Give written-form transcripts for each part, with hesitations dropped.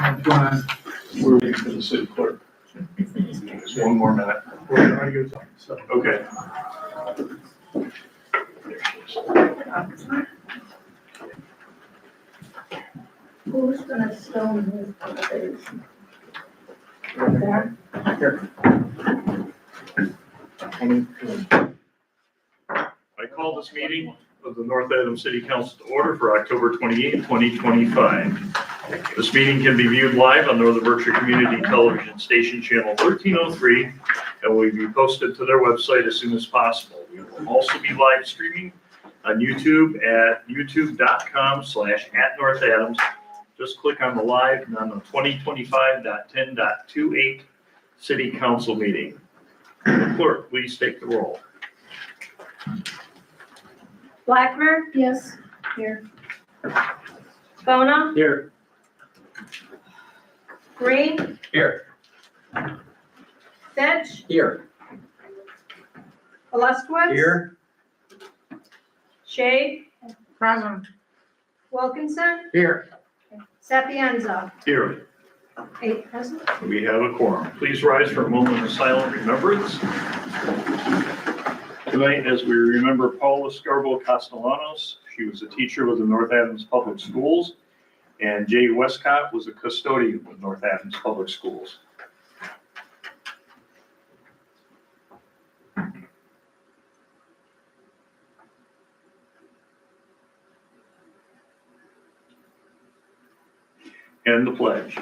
We're waiting for the city clerk. Just one more minute. Okay. Who's gonna stone his face? There? I call this meeting of the North Adams City Council to order for October 28, 2025. This meeting can be viewed live on Northern Berkshire Community Television Station Channel 1303 and will be posted to their website as soon as possible. We will also be live streaming on YouTube at youtube.com/@NorthAdams. Just click on the live and on the 2025.10.28 City Council meeting. Clerk, please take the roll. Blackmer, Yes. Here. Bona, Here. Green, Here. Fitch, Here. Alaskowitz. Shade, Present. Wilkinson, Here. Sapienza. Here. 8 present. We have a quorum. Please rise for a moment of silent remembrance. Tonight, as we remember Paula Scarbo Castellanos, she was a teacher with the North Adams Public Schools, and Jay Westcott was a custodian with North Adams Public Schools. And the pledge.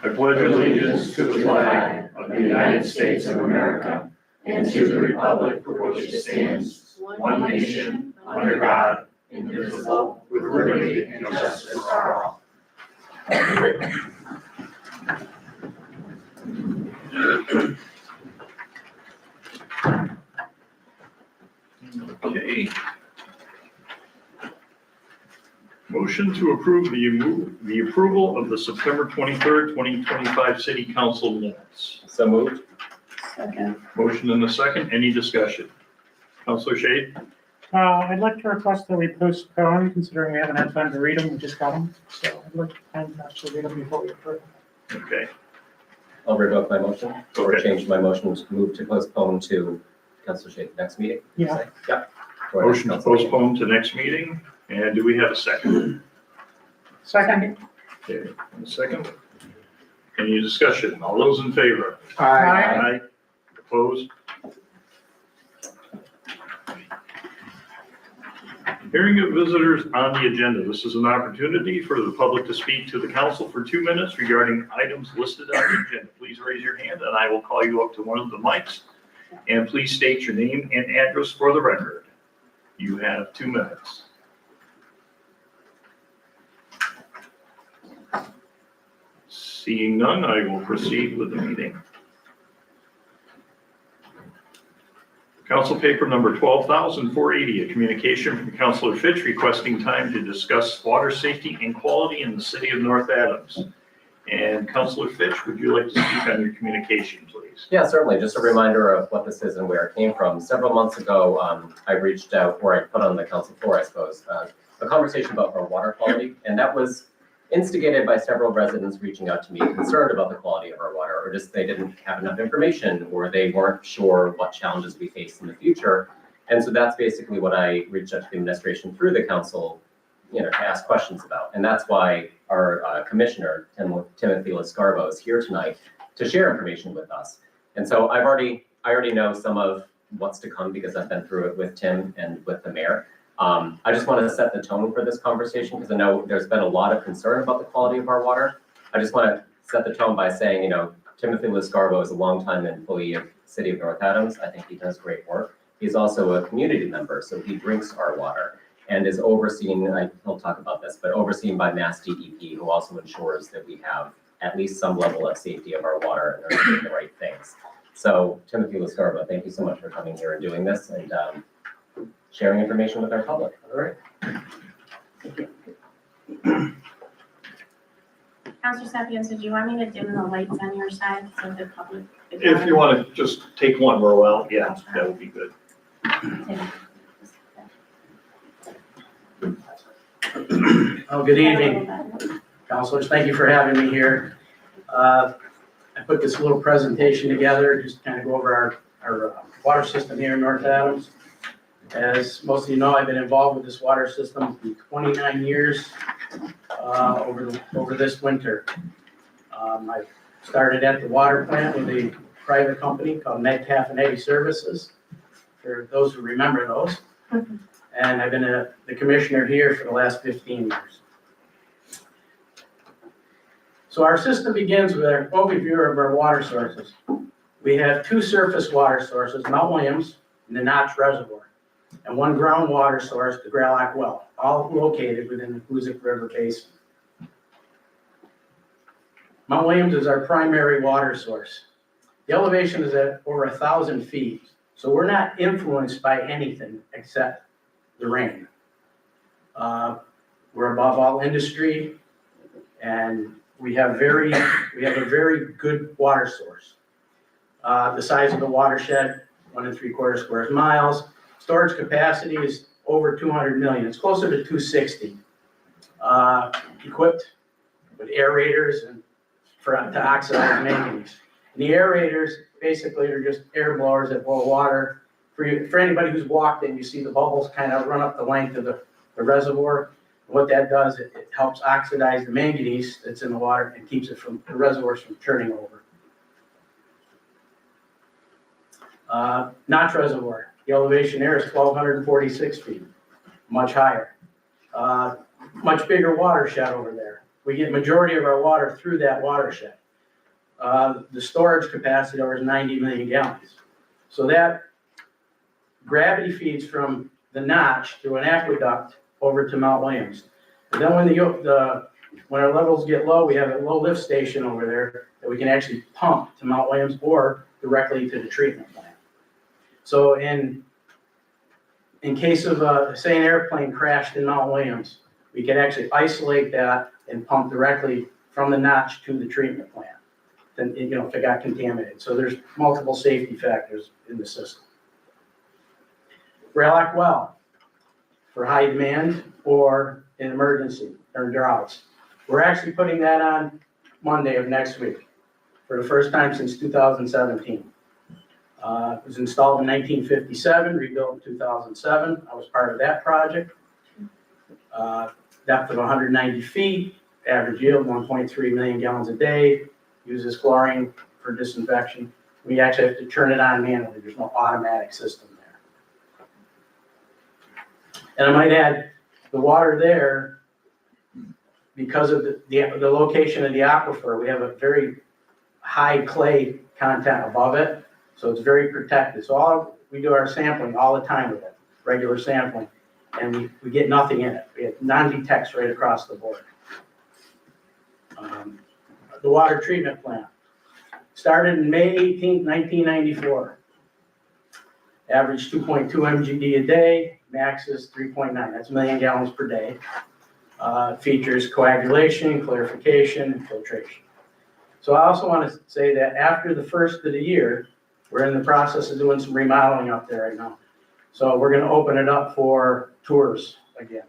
I pledge Allegiance to the flag of the United States of America and to the republic for which it stands, one nation, under God, indivisible, with liberty and justice for all. Okay. Motion to approve the approval of the September 23rd, 2025 City Council minutes. So moved. Second. Motion and a second. Any discussion? Councilor Shade? I'd like to request that we postpone, considering we haven't had time to read them, we just got them. So I'd like time to actually read them before we approve. Okay. I'll revoke my motion, Go or ahead. change my motion to move to postpone to Council Shade next meeting. Yeah. Yep. Go ahead, Motion to Councilor Shade. postpone to next meeting. And do we have a second? Second. Okay, a second. Any discussion? All those in favor? Aye. Opposed? Hearing of visitors on the agenda. This is an opportunity for the public to speak to the council for 2 minutes regarding items listed on the agenda. Please raise your hand and I will call you up to one of the mics. And please state your name and address for the record. You have 2 minutes. Seeing none, I will proceed with the meeting. Council paper number 12,480, a communication from Councilor Fitch requesting time to discuss water safety and quality in the city of North Adams. And Councilor Fitch, would you like to speak on your communication, please? Yeah, certainly. Just a reminder of what this is and where it came from. Several months ago, I reached out, or I put on the council floor, I suppose, a conversation about our water quality. And that was instigated by several residents reaching out to me concerned about the quality of our water, or just they didn't have enough information, or they weren't sure what challenges we face in the future. And so that's basically what I reached out to the administration through the council, to ask questions about. And that's why our commissioner, Timothy Lascarbo, is here tonight to share information with us. And so I already know some of what's to come because I've been through it with Tim and with the mayor. I just want to set the tone for this conversation because I know there's been a lot of concern about the quality of our water. I just want to set the tone by saying, Timothy Lascarbo is a longtime employee of the city of North Adams. I think he does great work. He's also a community member, so he drinks our water and is overseen, he'll talk about this, but overseen by Mass DEP, who also ensures that we have at least some level of safety of our water and are doing the right things. So Timothy Lascarbo, thank you so much for coming here and doing this and sharing information with our public. All right. Councilor Sapienza, do you want me to dim the lights on your side so the public? If you want to just take one row out, yeah, that would be good. Oh, good evening. Councilors, thank you for having me here. I put this little presentation together, just to kind of go over our water system here in North Adams. As most of you know, I've been involved with this water system for 29 years over this winter. I started at the water plant with a private company called Metcalf and Eddy Services, for those who remember those. And I've been the commissioner here for the last 15 years. So our system begins with an overview of our water sources. We have 2 surface water sources, Mount Williams and the Notch Reservoir, and 1 groundwater source, the Greylock Well, all located within the Hoosick River Basin. Mount Williams is our primary water source. The elevation is at over 1,000 feet, so we're not influenced by anything except the rain. We're above all industry, and we have a very good water source. The size of the watershed, 1 3/4 square miles. Storage capacity is over 200 million. It's closer to 260. Equipped with aerators and to oxidize manganese. And the aerators basically are just air blowers that blow water. For anybody who's walked in, you see the bubbles kind of run up the length of the reservoir. What that does, it helps oxidize the manganese that's in the water and keeps it from the reservoirs from turning over. Notch Reservoir, the elevation there is 1,246 feet, much higher. Much bigger watershed over there. We get majority of our water through that watershed. The storage capacity over is 90 million gallons. So that gravity feeds from the Notch through an aqueduct over to Mount Williams. And then when our levels get low, we have a low lift station over there that we can actually pump to Mount Williams or directly to the treatment plant. So in case of say an airplane crashed in Mount Williams, we can actually isolate that and pump directly from the Notch to the treatment plant. Then, if it got contaminated. So there's multiple safety factors in the system. Greylock Well, for high demand or an emergency or droughts. We're actually putting that on Monday of next week for the first time since 2017. It was installed in 1957, rebuilt in 2007. I was part of that project. Depth of 190 feet, average yield 1.3 million gallons a day, uses chlorine for disinfection. We actually have to turn it on manually. There's no automatic system there. And I might add, the water there, because of the location of the aquifer, we have a very high clay content above it, so it's very protected. So we do our sampling all the time with it, regular sampling, and we get nothing in it. We have non-detects right across the board. The water treatment plant started in May 18th, 1994. Average 2.2 MGD a day, max is 3.9. That's a million gallons per day. Features coagulation, clarification, and filtration. So I also want to say that after the first of the year, we're in the process of doing some remodeling up there right now. So we're going to open it up for tours again.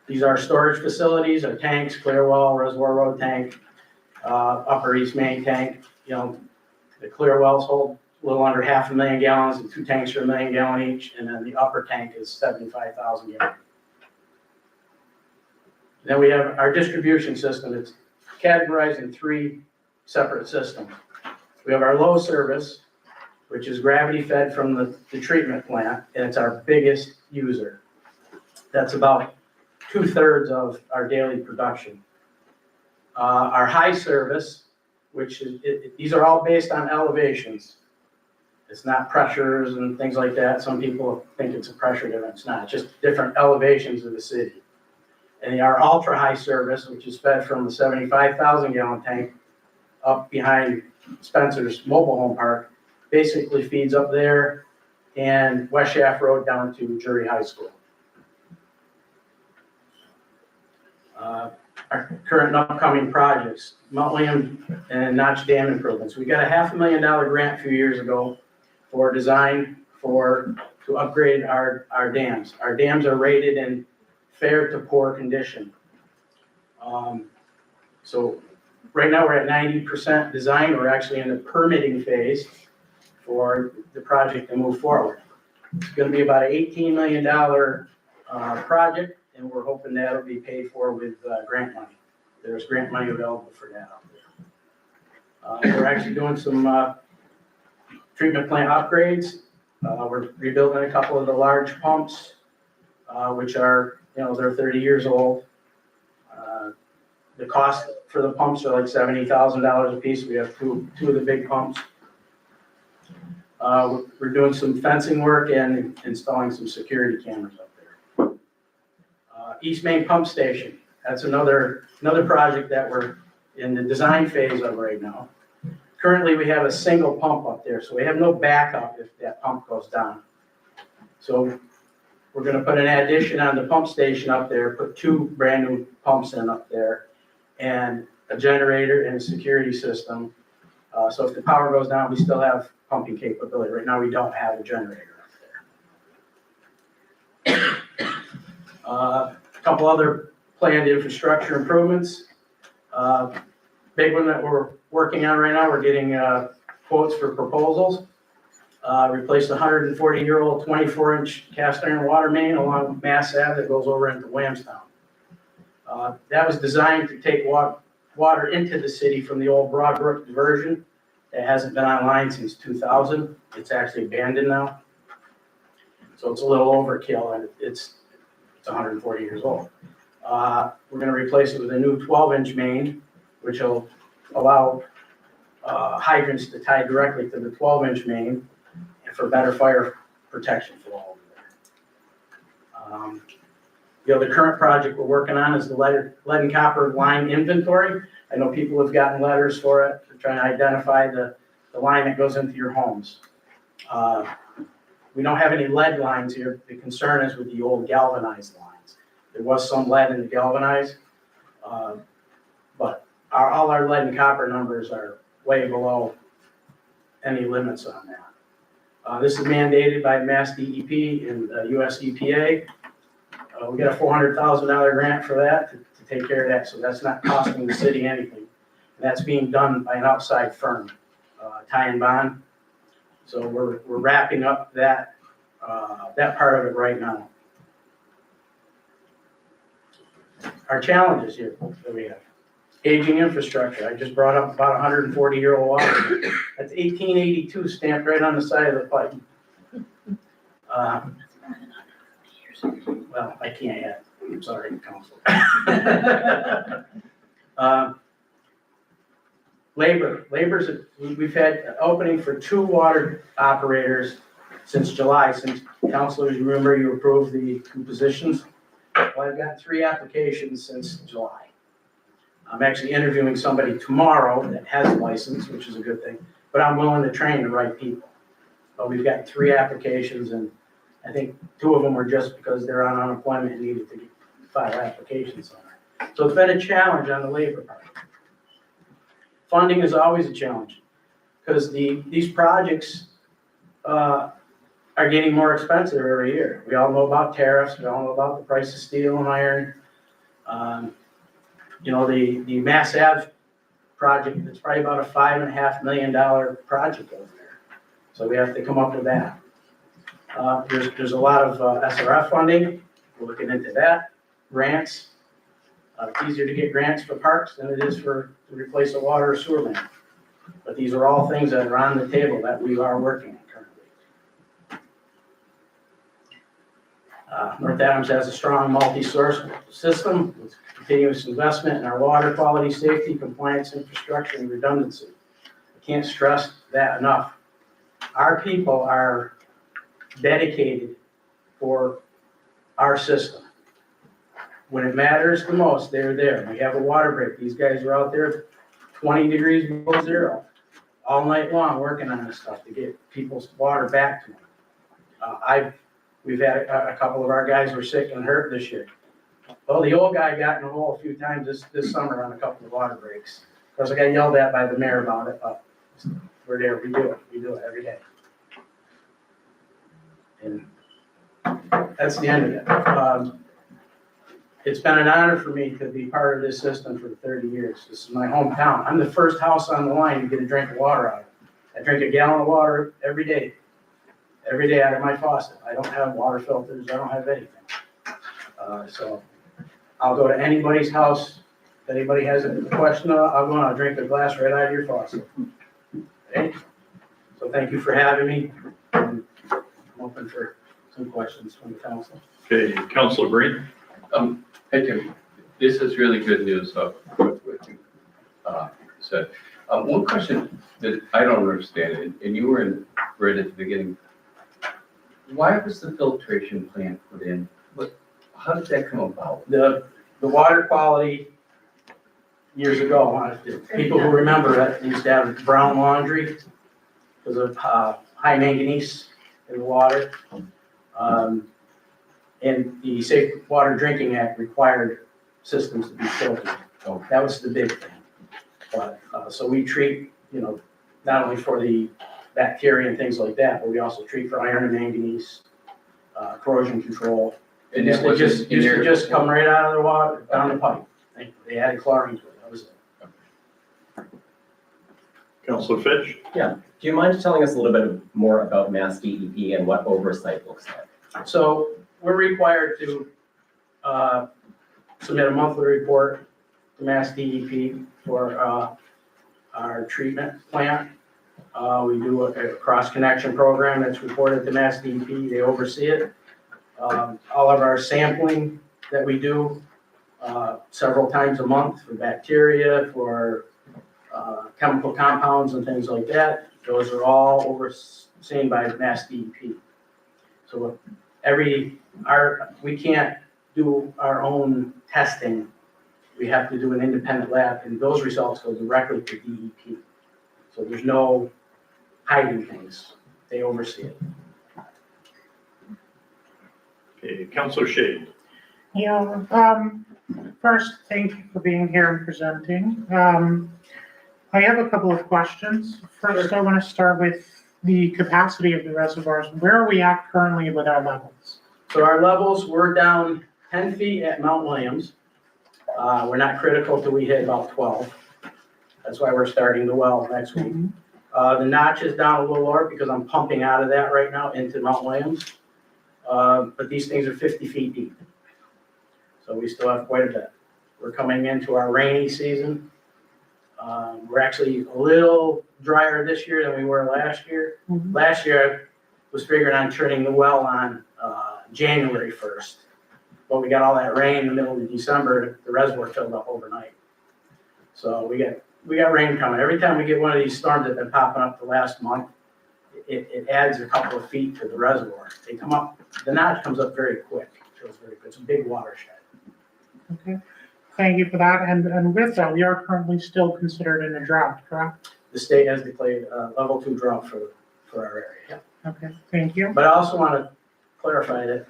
These are storage facilities, our tanks, Clearwell, Reservoir Road tank, Upper East Main tank. The Clearwells hold a little under 500,000 gallons, and 2 tanks are 1 million gallon each, and then the upper tank is 75,000 gallons. Then we have our distribution system. It's categorized in 3 separate systems. We have our low service, which is gravity fed from the treatment plant, and it's our biggest user. That's about 2/3 of our daily production. Our high service, which is, these are all based on elevations. It's not pressures and things like that. Some people think it's a pressure difference. It's not. It's just different elevations of the city. And our ultra high service, which is fed from the 75,000 gallon tank up behind Spencer's mobile home park, basically feeds up there and West Shaft Road down to Drury High School. Our current and upcoming projects, Mount William and Notch Dam improvements. We got a $500,000 grant a few years ago for design to upgrade our dams. Our dams are rated in fair to poor condition. So right now, we're at 90% design. We're actually in the permitting phase for the project to move forward. It's gonna be about an $18 million project, and we're hoping that'll be paid for with grant money. There's grant money available for that out there. We're actually doing some treatment plant upgrades. We're rebuilding a couple of the large pumps, which are, they're 30 years old. The cost for the pumps are like $70,000 a piece. We have two of the big pumps. We're doing some fencing work and installing some security cameras up there. East Main Pump Station, that's another project that we're in the design phase of right now. Currently, we have a single pump up there, so we have no backup if that pump goes down. So we're gonna put an addition on the pump station up there, put 2 brand new pumps in up there, and a generator and a security system. So if the power goes down, we still have pumping capability. Right now, we don't have a generator up there. A couple other planned infrastructure improvements. Big one that we're working on right now, we're getting quotes for proposals. Replace the 140-year-old 24-inch cast iron water main along Mass Ave that goes over into Williamstown. That was designed to take water into the city from the old Broadbrook diversion. It hasn't been online since 2000. It's actually abandoned now. So it's a little overkill, and it's 140 years old. We're gonna replace it with a new 12-inch main, which will allow hydrants to tie directly to the 12-inch main and for better fire protection for all of there. The current project we're working on is the lead and copper line inventory. I know people have gotten letters for it. They're trying to identify the line that goes into your homes. We don't have any lead lines here. The concern is with the old galvanized lines. There was some lead in the galvanized, but all our lead and copper numbers are way below any limits on that. This is mandated by Mass DEP and US EPA. We got a $400,000 grant for that to take care of that, so that's not costing the city anything. And that's being done by an outside firm, Ty and Bond. So we're wrapping up that part of it right now. Our challenges here that we have. Aging infrastructure. I just brought up about 140-year-old water. That's 1882 stamped right on the side of the pipe. Well, I can't yet. I'm sorry, council. We've had an opening for 2 water operators since July, since councilors, remember you approved the 2 positions. Well, I've got 3 applications since July. I'm actually interviewing somebody tomorrow that has a license, which is a good thing, but I'm willing to train the right people. But we've got 3 applications, and I think 2 of them were just because they're on unemployment and needed to file applications on it. So it's been a challenge on the labor part. Funding is always a challenge because these projects are getting more expensive every year. We all know about tariffs. We all know about the price of steel and iron. The Mass Ave project, it's probably about a $5.5 million project over there. So we have to come up with that. There's a lot of SRF funding. We're looking into that. Grants. It's easier to get grants for parks than it is to replace a water or sewer main. But these are all things that are on the table that we are working on currently. North Adams has a strong multi-source system with continuous investment in our water quality, safety, compliance, infrastructure, and redundancy. I can't stress that enough. Our people are dedicated for our system. When it matters the most, they're there. We have a water break. These guys are out there 20 degrees below zero all night long working on this stuff to get people's water back to them. We've had a couple of our guys were sick and hurt this year. Well, the old guy got in the hole a few times this summer on a couple of water breaks. Of course, I got yelled at by the mayor about it, but we're there. We do it. We do it every day. And that's the end of it. It's been an honor for me to be part of this system for 30 years. This is my hometown. I'm the first house on the line to get a drink of water out of it. I drink a gallon of water every day out of my faucet. I don't have water filters, I don't have anything. So I'll go to anybody's house, if anybody has a question, I'll go and I'll drink a glass right out of your faucet. Okay? So thank you for having me. I'm open for some questions from the council. Okay, Councilor Green? Hey, Tim, this is really good news of what you said. One question that I don't understand, and you were in right at the beginning. Why was the filtration plant put in? How did that come about? The water quality years ago, people who remember it, used to have brown laundry because of high manganese in the water. And the Safe Water Drinking Act required systems to be filtered. That was the big thing. But, so we treat, not only for the bacteria and things like that, but we also treat for iron and manganese, corrosion control. And Used that to was just in there come right out of the water, down the pipe. They added chlorine to it, that was it. Councilor Fitch? Do you mind telling us a little bit more about Mass DEP and what oversight looks like? So we're required to submit a monthly report to Mass DEP for our treatment plant. We do a cross-connection program that's reported to Mass DEP. They oversee it. All of our sampling that we do several times a month for bacteria, for chemical compounds and things like that, those are all overseen by Mass DEP. So we can't do our own testing. We have to do an independent lab, and those results go directly to DEP. So there's no hiding things. They oversee it. Okay, Councilor Shade? Yeah, first, thank you for being here and presenting. I have a couple of questions. First, I want to start with the capacity of the reservoirs. Where are we at currently with our levels? So our levels, we're down 10 feet at Mount Williams. We're not critical till we hit about 12. That's why we're starting the well next week. The notch is down a little lower because I'm pumping out of that right now into Mount Williams. But these things are 50 feet deep. So we still have quite a bit. We're coming into our rainy season. We're actually a little drier this year than we were last year. Last year, I was figuring on turning the well on January 1st. But we got all that rain in the middle of December, the reservoir filled up overnight. So we got rain coming. Every time we get one of these storms that have been popping up the last month, it adds a couple of feet to the reservoir. They come up, the notch comes up very quick. It feels very good. It's a big watershed. Okay, thank you for that. And with that, we are currently still considered in a drought, correct? The state has declared level 2 drought for our area. Okay, thank you. But I also want to clarify that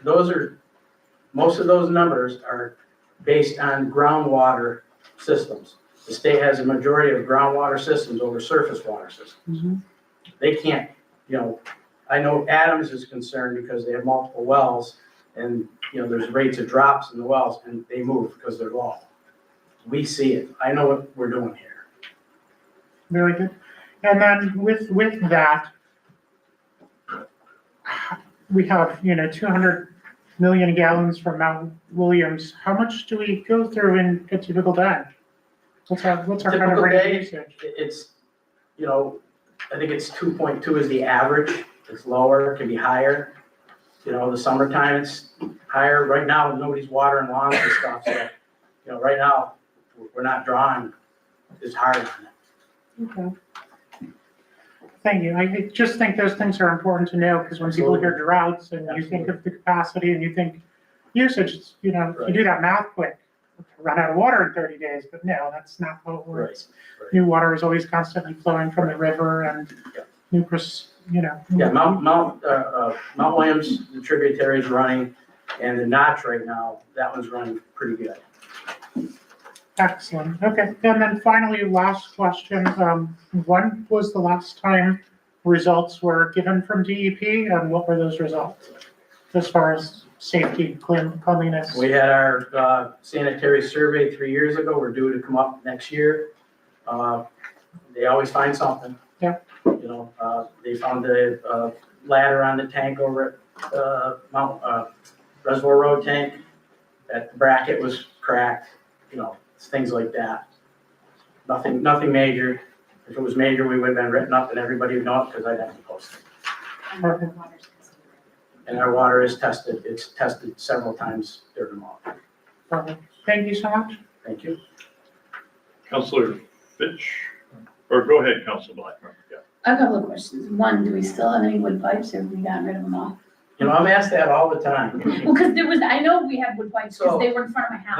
most of those numbers are based on groundwater systems. The state has a majority of groundwater systems over surface water systems. They can't, I know Adams is concerned because they have multiple wells and, there's rates of drops in the wells and they move because they're low. We see it. I know what we're doing here. Very good. And then with that, we have, 200 million gallons from Mount Williams. How much do we go through in a typical day? What's our kind of Typical rate day, of usage? it's, I think it's 2.2 is the average. It's lower, it can be higher. The summertime it's higher. Right now, nobody's watering lawns and stuff, so, right now, we're not drawing as hard on it. Okay. Thank you. I just think those things are important to know because when people hear droughts and you think of the capacity and you think usage, you do that math quick. Run out of water in 30 days, but no, that's not how it works. Right. New water is always constantly flowing from the river and Yeah, Mount Williams, the tributary is running, and the notch right now, that one's running pretty good. Excellent. Okay. And then finally, last question. When was the last time results were given from DEP and what were those results as far as safety, cleanliness? We had our sanitary survey 3 years ago. We're due to come up next year. They always find something. Yeah. You know, they found a ladder on the tank over at Reservoir Road tank. That the bracket was cracked, you know, things like that. Nothing major. If it was major, we would have been written up and everybody would know it because I'd have to post it. Perfect. And our water is tested. It's tested several times during the month. Perfect. Thank you so much. Thank you. Counselor Fitch, or go ahead, Counselor Blackmer. Yeah. A couple of questions. One, do we still have any wood pipes or have we gotten rid of them all? You know, I'm asked that all the time. Well, because there was, I know we had wood pipes because So, they were in front of my house.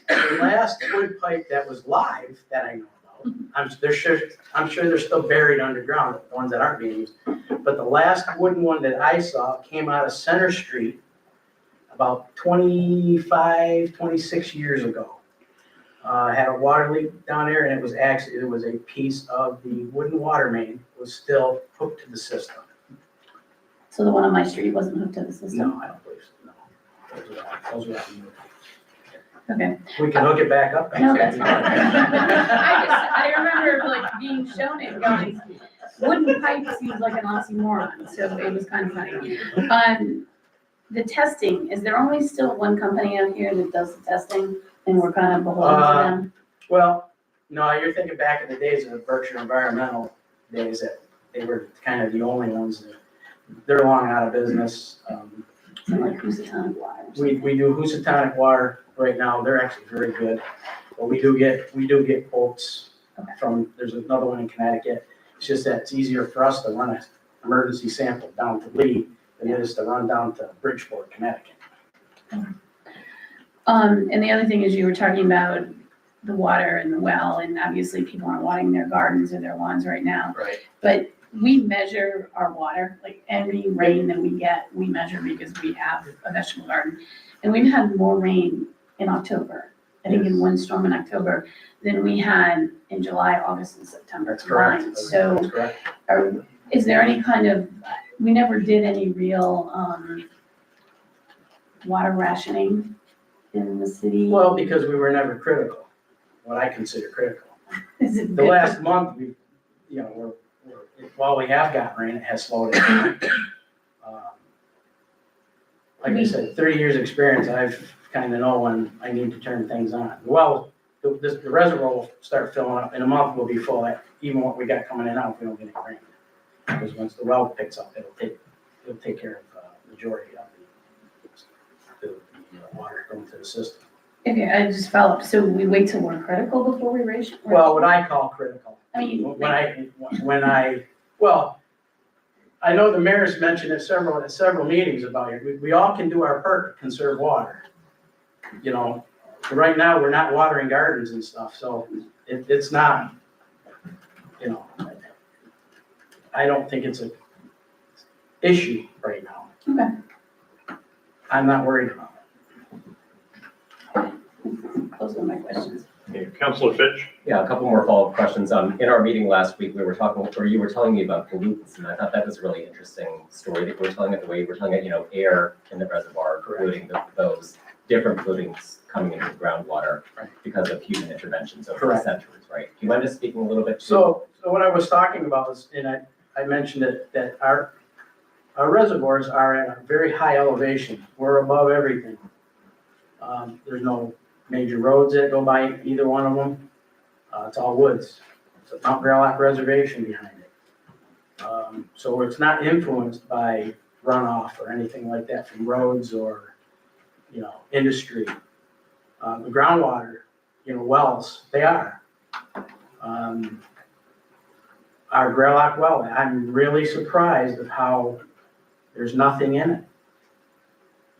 The last wood pipe that was live that I know about, I'm sure they're still buried underground, the ones that aren't being used. But the last wooden one that I saw came out of Center Street about 25, 26 years ago. Had a water leak down there and it was a piece of the wooden water main was still hooked to the system. So the one on my street wasn't hooked to the system? No, I don't believe so, no. Those are out in the- Okay. We can hook it back up. No, that's fine. I remember like being shown it going, wooden pipe seems like an oxymoron, so it was kind of funny. The testing, is there only still one company out here that does the testing and we're kind of beholden to them? Well, no, you're thinking back in the days of the Berkshire Environmental days that they were kind of the only ones that, they're long out of business. So like Housatonic Water or We something? do Housatonic Water right now, they're actually very good. But we do get quotes Okay. from, there's another one in Connecticut. It's just that it's easier for us to run an emergency sample down to Lee than it is to run down to Bridgeport, Connecticut. And the other thing is you were talking about the water and the well, and obviously people aren't watering their gardens or their lawns right now. Right. But we measure our water, like every rain that we get, we measure because we have a vegetable garden. And we've had more rain in October, I think in one storm in October, than we had in July, August, and September That's correct. combined. So That's correct. is there any kind of, we never did any real, water rationing in the city? Well, because we were never critical, what I consider critical. Is it The good? last month, while we have got rain, it has slowed it down. Like I said, 30 years experience, I've kind of know when I need to turn things on. Well, the reservoir will start filling up, in a month we'll be full, even what we got coming in now, if we don't get any rain. Because once the well picks up, it'll take care of the majority of the water going to the system. Okay, I just follow up. So we wait till we're critical before we ration? Well, what I call critical. I mean, Well, I know the mayor's mentioned at several meetings about it. We all can do our part to conserve water. You know, right now, we're not watering gardens and stuff, so it's not, you know, I don't think it's a issue right now. Okay. I'm not worried about Those are my questions. Okay, Counselor Fitch? Yeah, a couple more follow-up questions. In our meeting last week, we were talking, or you were telling me about pollutants, and I thought that was a really interesting story that you were telling it, the way you were telling it, you know, air in the reservoir, polluting those different pollutants coming into the groundwater Right. because of human interventions over the Correct. centuries, right? Do you mind just speaking a little bit to? So what I was talking about was, and I mentioned that our reservoirs are at a very high elevation. We're above everything. There's no major roads that go by either one of them. It's all woods. It's a Mount Greylock Reservation behind it. So it's not influenced by runoff or anything like that from roads or, you know, industry. The groundwater, you know, wells, they are. Our Greylock well, I'm really surprised at how there's nothing in it.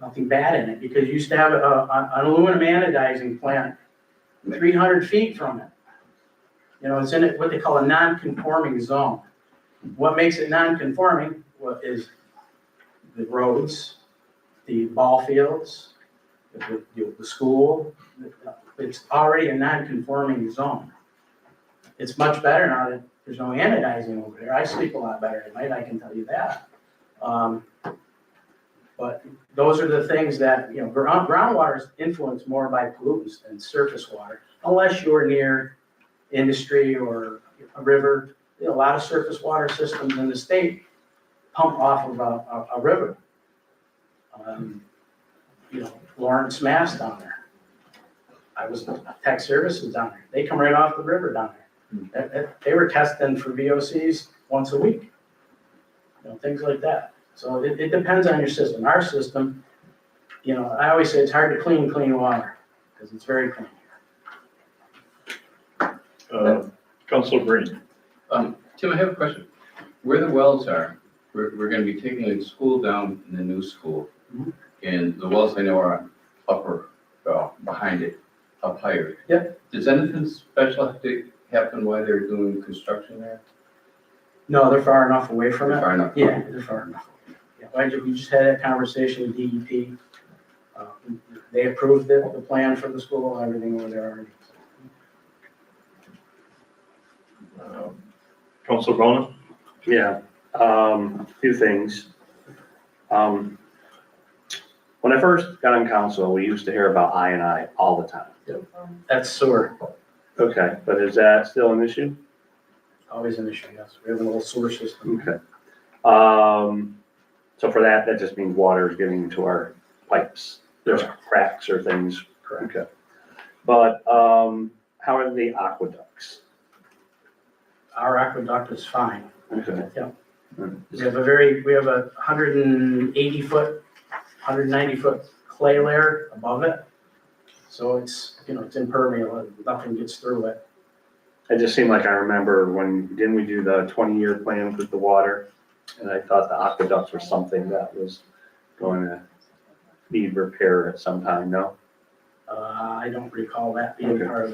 Nothing bad in it, because you used to have an aluminum anodizing plant 300 feet from it. You know, it's in what they call a non-conforming zone. What makes it non-conforming is the roads, the ball fields, the school. It's already a non-conforming zone. It's much better now that there's no anodizing over there. I sleep a lot better at night, I can tell you that. But those are the things that, you know, groundwater is influenced more by pollutants than surface water, unless you're near industry or a river. You know, a lot of surface water systems in the state pump off of a river. You know, Lawrence, Mass down there. I was Tech Services down there. They come right off the river down there. They were testing for VOCs once a week. You know, things like that. So it depends on your system. Our system, you know, I always say it's hard to clean water because it's very clean here. Councilor Green. Tim, I have a question. Where the wells are, we're gonna be taking a school down in the new school. Mhm. And the wells I know are upper, behind it, up higher. Yep. Does anything special have to happen while they're doing construction there? No, they're far enough away from it. Far enough? Yeah, they're far enough. Yeah, we just had that conversation with DEP. They approved the plan for the school and everything over there already. Councilor Bona. Yeah, few things. When I first got on council, we used to hear about I&I all the time. That's sewer, Okay, but is that still an issue? always an issue, yes. We have a little sewer system. Okay. So for that just means water is getting into our pipes. There's cracks or things. Correct. Okay. But, how are the aqueducts? Our aqueduct is fine. Okay. We have a 180-foot, 190-foot clay layer above it. So it's, you know, it's impermeable, nothing gets through it. It just seemed like I remember didn't we do the 20-year plan with the water? And I thought the aqueducts were something that was going to need repair at some time, no? I don't recall that being Okay. part of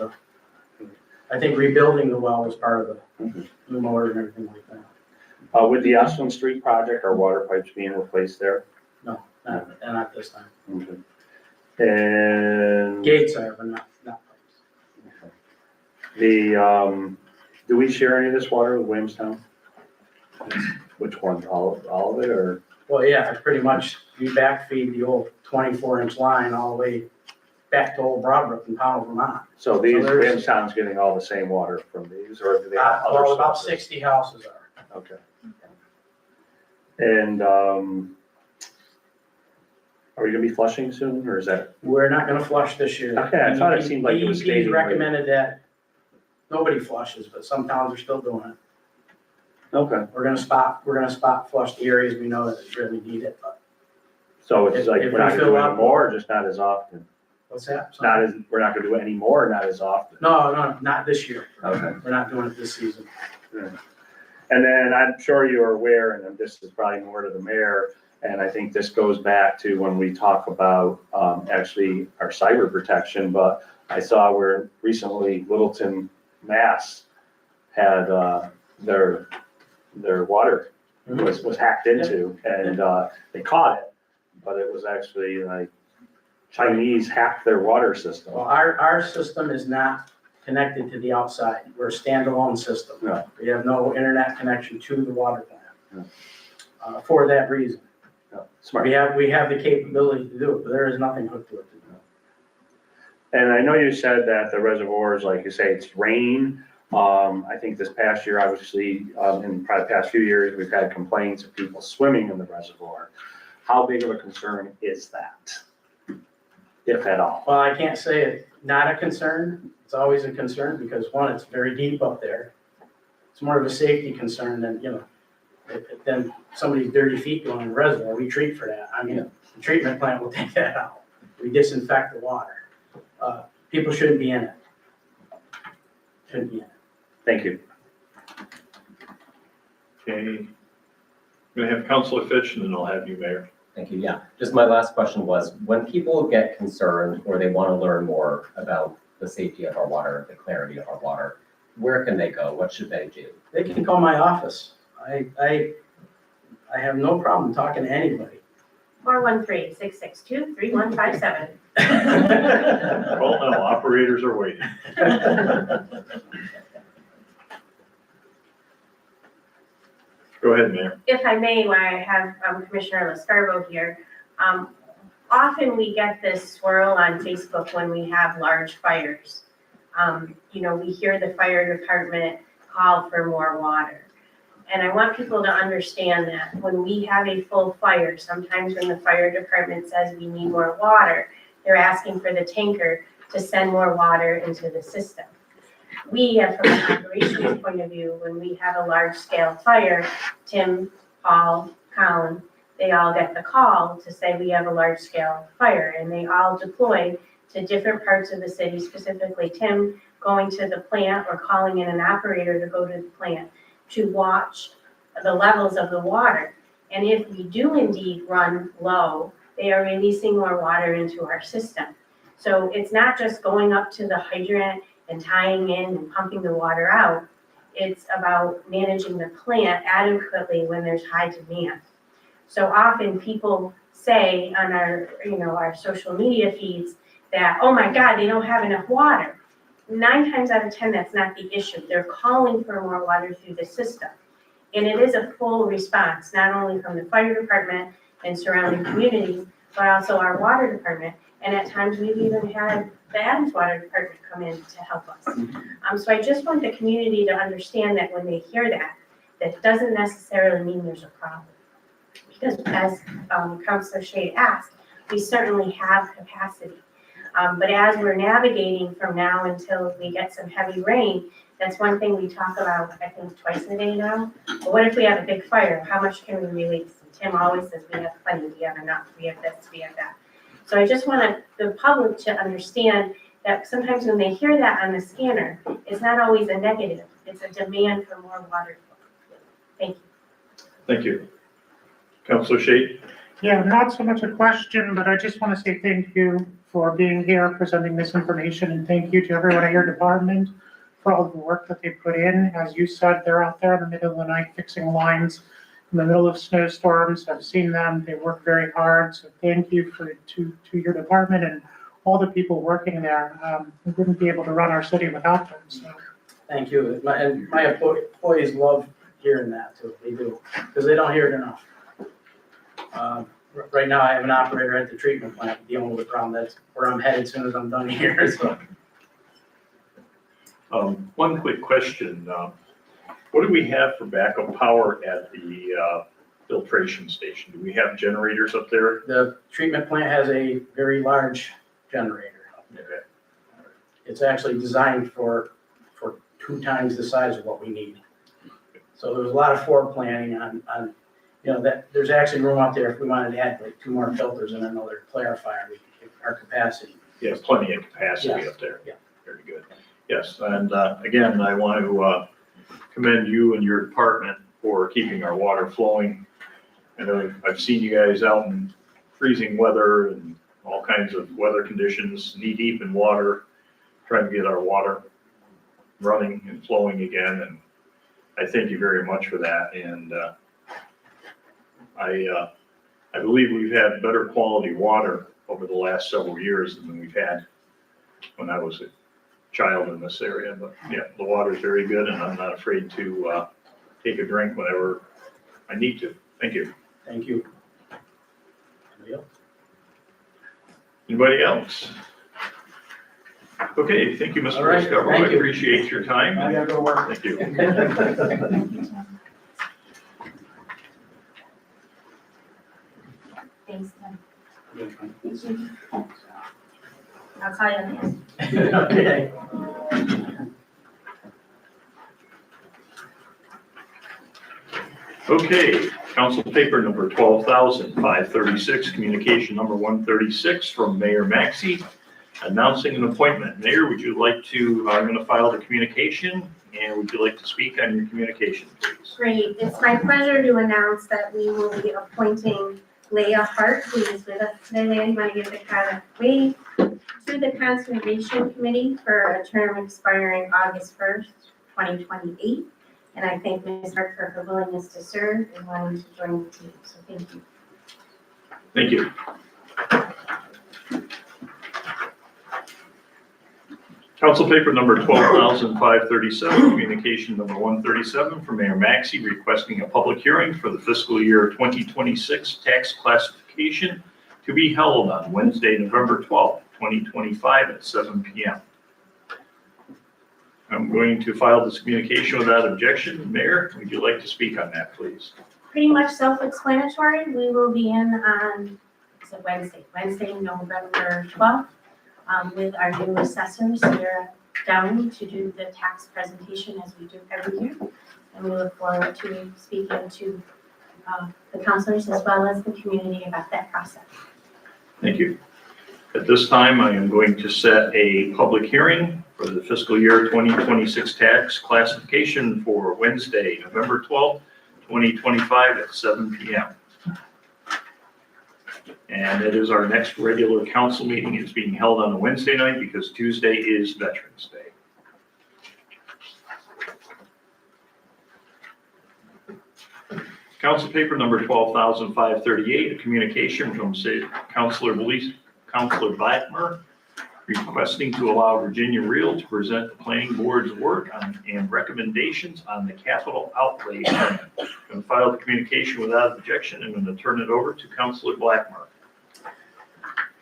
the, I think rebuilding the well was part of the Mhm. new motor and everything like that. With the Ashland Street project, are water pipes being replaced there? Not this time. Okay. And Gates are, but not pipes. do we share any of this water with Williamstown? Which one, all of it, or? Well, yeah, it's pretty much, we backfeed the old 24-inch line all the way back to Old Broadbrook in Powell, Vermont. So these, there's- Williamstown's getting all the same water from these, or do they have other Well, about sources? 60 houses are. Okay. And, are we gonna be flushing soon, or is that? We're not gonna flush this year. Okay, I thought it seemed like it was DEP staging. recommended that nobody flushes, but some towns are still doing it. Okay, We're gonna spot flush the areas we know that really need it, but so it's like, If we're not we gonna fill do up- any more, or just not as often? what's that? Not as, we're not gonna do any more, or not as often? No, not this year. Okay. We're not doing it this season. And then I'm sure you're aware, and this is probably more to the mayor, and I think this goes back to when we talk about, actually our cyber protection, but I saw where recently Littleton, Mass had, their water was hacked into, and, they caught it, but it was actually like Chinese hacked their water system. Well, our system is not connected to the outside. We're a standalone system. Yeah. We have no internet connection to the water plant. For that reason. Smart. We have the capability to do it, but there is nothing hooked to it. And I know you said that the reservoirs, like you say, it's rain. I think this past year, obviously, in probably the past few years, we've had complaints of people swimming in the reservoir. How big of a concern is that? If at all? Well, I can't say it's not a concern. It's always a concern because one, it's very deep up there. It's more of a safety concern than, you know, than somebody's dirty feet going in the reservoir. We treat for that. I mean, the treatment plant will take that out. We disinfect the water. People shouldn't be in it. Shouldn't be in it. Thank you. Okay. I'm gonna have Councilor Fitch and then I'll have you, Mayor. Thank you. Yeah, just my last question was, when people get concerned or they want to learn more about the safety of our water, the clarity of our water, where can they go? What should they do? They can call my office. I have no problem talking to anybody. 413-662-3157. Call now, operators are waiting. Go ahead, Mayor. If I may, while I have Commissioner Lascarbo here, Often we get this swirl on Facebook when we have large fires. We hear the fire department call for more water. And I want people to understand that when we have a full fire, sometimes when the fire department says we need more water, they're asking for the tanker to send more water into the system. We, from an operations point of view, when we have a large scale fire, Tim, Paul, Colin, they all get the call to say we have a large scale fire, and they all deploy to different parts of the city, specifically Tim going to the plant or calling in an operator to go to the plant to watch the levels of the water. And if we do indeed run low, they are releasing more water into our system. So it's not just going up to the hydrant and tying in and pumping the water out. It's about managing the plant adequately when there's high demand. So often people say on our social media feeds that, oh my God, they don't have enough water. 9 times out of 10, that's not the issue. They're calling for more water through the system. And it is a full response, not only from the fire department and surrounding communities, but also our water department. And at times we've even had the Adams Water Department come in to help us. So I just want the community to understand that when they hear that, that doesn't necessarily mean there's a problem. Because as Councilor Shade asked, we certainly have capacity. But as we're navigating from now until we get some heavy rain, that's one thing we talk about, I think, twice a day now. But what if we have a big fire? How much can we release? And Tim always says we have plenty, we have enough, we have this, we have that. So I just want the public to understand that sometimes when they hear that on the scanner, it's not always a negative. It's a demand for more water. Thank you. Thank you. Councilor Shade? Yeah, not so much a question, but I just want to say thank you for being here, presenting this information, and thank you to everyone at your department for all the work that they put in. As you said, they're out there in the middle of the night fixing lines in the middle of snowstorms. I've seen them. They work very hard. So thank you to your department and all the people working there. We wouldn't be able to run our city without them. So. Thank you. And my employees love hearing that too. They do, because they don't hear it enough. Right now, I have an operator at the treatment plant dealing with the problem. That's where I'm headed as soon as I'm done here. So. One quick question. What do we have for backup power at the filtration station? Do we have generators up there? The treatment plant has a very large generator. Okay. It's actually designed for 2 times the size of what we need. So there was a lot of foreplanning on that there's actually room out there if we wanted to add like 2 more filters and another clarifier, we could get our capacity. Yes, plenty of capacity Yes. up there. Yeah. Very good. Yes, and again, I want to commend you and your department for keeping our water flowing. I know I've seen you guys out in freezing weather and all kinds of weather conditions, knee deep in water, trying to get our water running and flowing again. And I thank you very much for that. And I believe we've had better quality water over the last several years than we've had when I was a child in this area. But yeah, the water is very good, and I'm not afraid to take a drink whenever I need to. Thank you. Thank you. Anybody else? Anybody else? Okay, thank you, Mr. All right, Riscaro. thank I you. appreciate your time. I gotta go to work. Thank you. Thanks, Tim. I'll call you on the Okay. Okay, council paper number 12,536, communication number 136 from Mayor Maxey, announcing an appointment. Mayor, would you like to, I'm going to file the communication, and would you like to speak on your communication, please? Great. It's my pleasure to announce that we will be appointing Leah Hart, who is with us today. Leah, you want to give the kind of wave to the Conservation Committee for a term expiring August 1st, 2028. And I thank Ms. Hart for her willingness to serve and wanting to join the team. So thank you. Thank you. Council paper number 12,537, communication number 137 from Mayor Maxey requesting a public hearing for the fiscal year 2026 tax classification to be held on Wednesday, November 12th, 2025 at 7 p.m. I'm going to file this communication without objection. Mayor, would you like to speak on that, please? Pretty much self-explanatory. We will be in on, it's a Wednesday, November 12th, with our new assessors here down to do the tax presentation as we do every year. And we look forward to speaking to the counselors as well as the community about that process. Thank you. At this time, I am going to set a public hearing for the fiscal year 2026 tax classification for Wednesday, November 12th, 2025 at 7 p.m. And it is our next regular council meeting. It's being held on a Wednesday night because Tuesday is Veterans Day. Council paper number 12,538, a communication from Councilor Blackmer requesting to allow Virginia Real to present the planning board's work on and recommendations on the capital outlay plan. I'm going to file the communication without objection. I'm going to turn it over to Councilor Blackmer.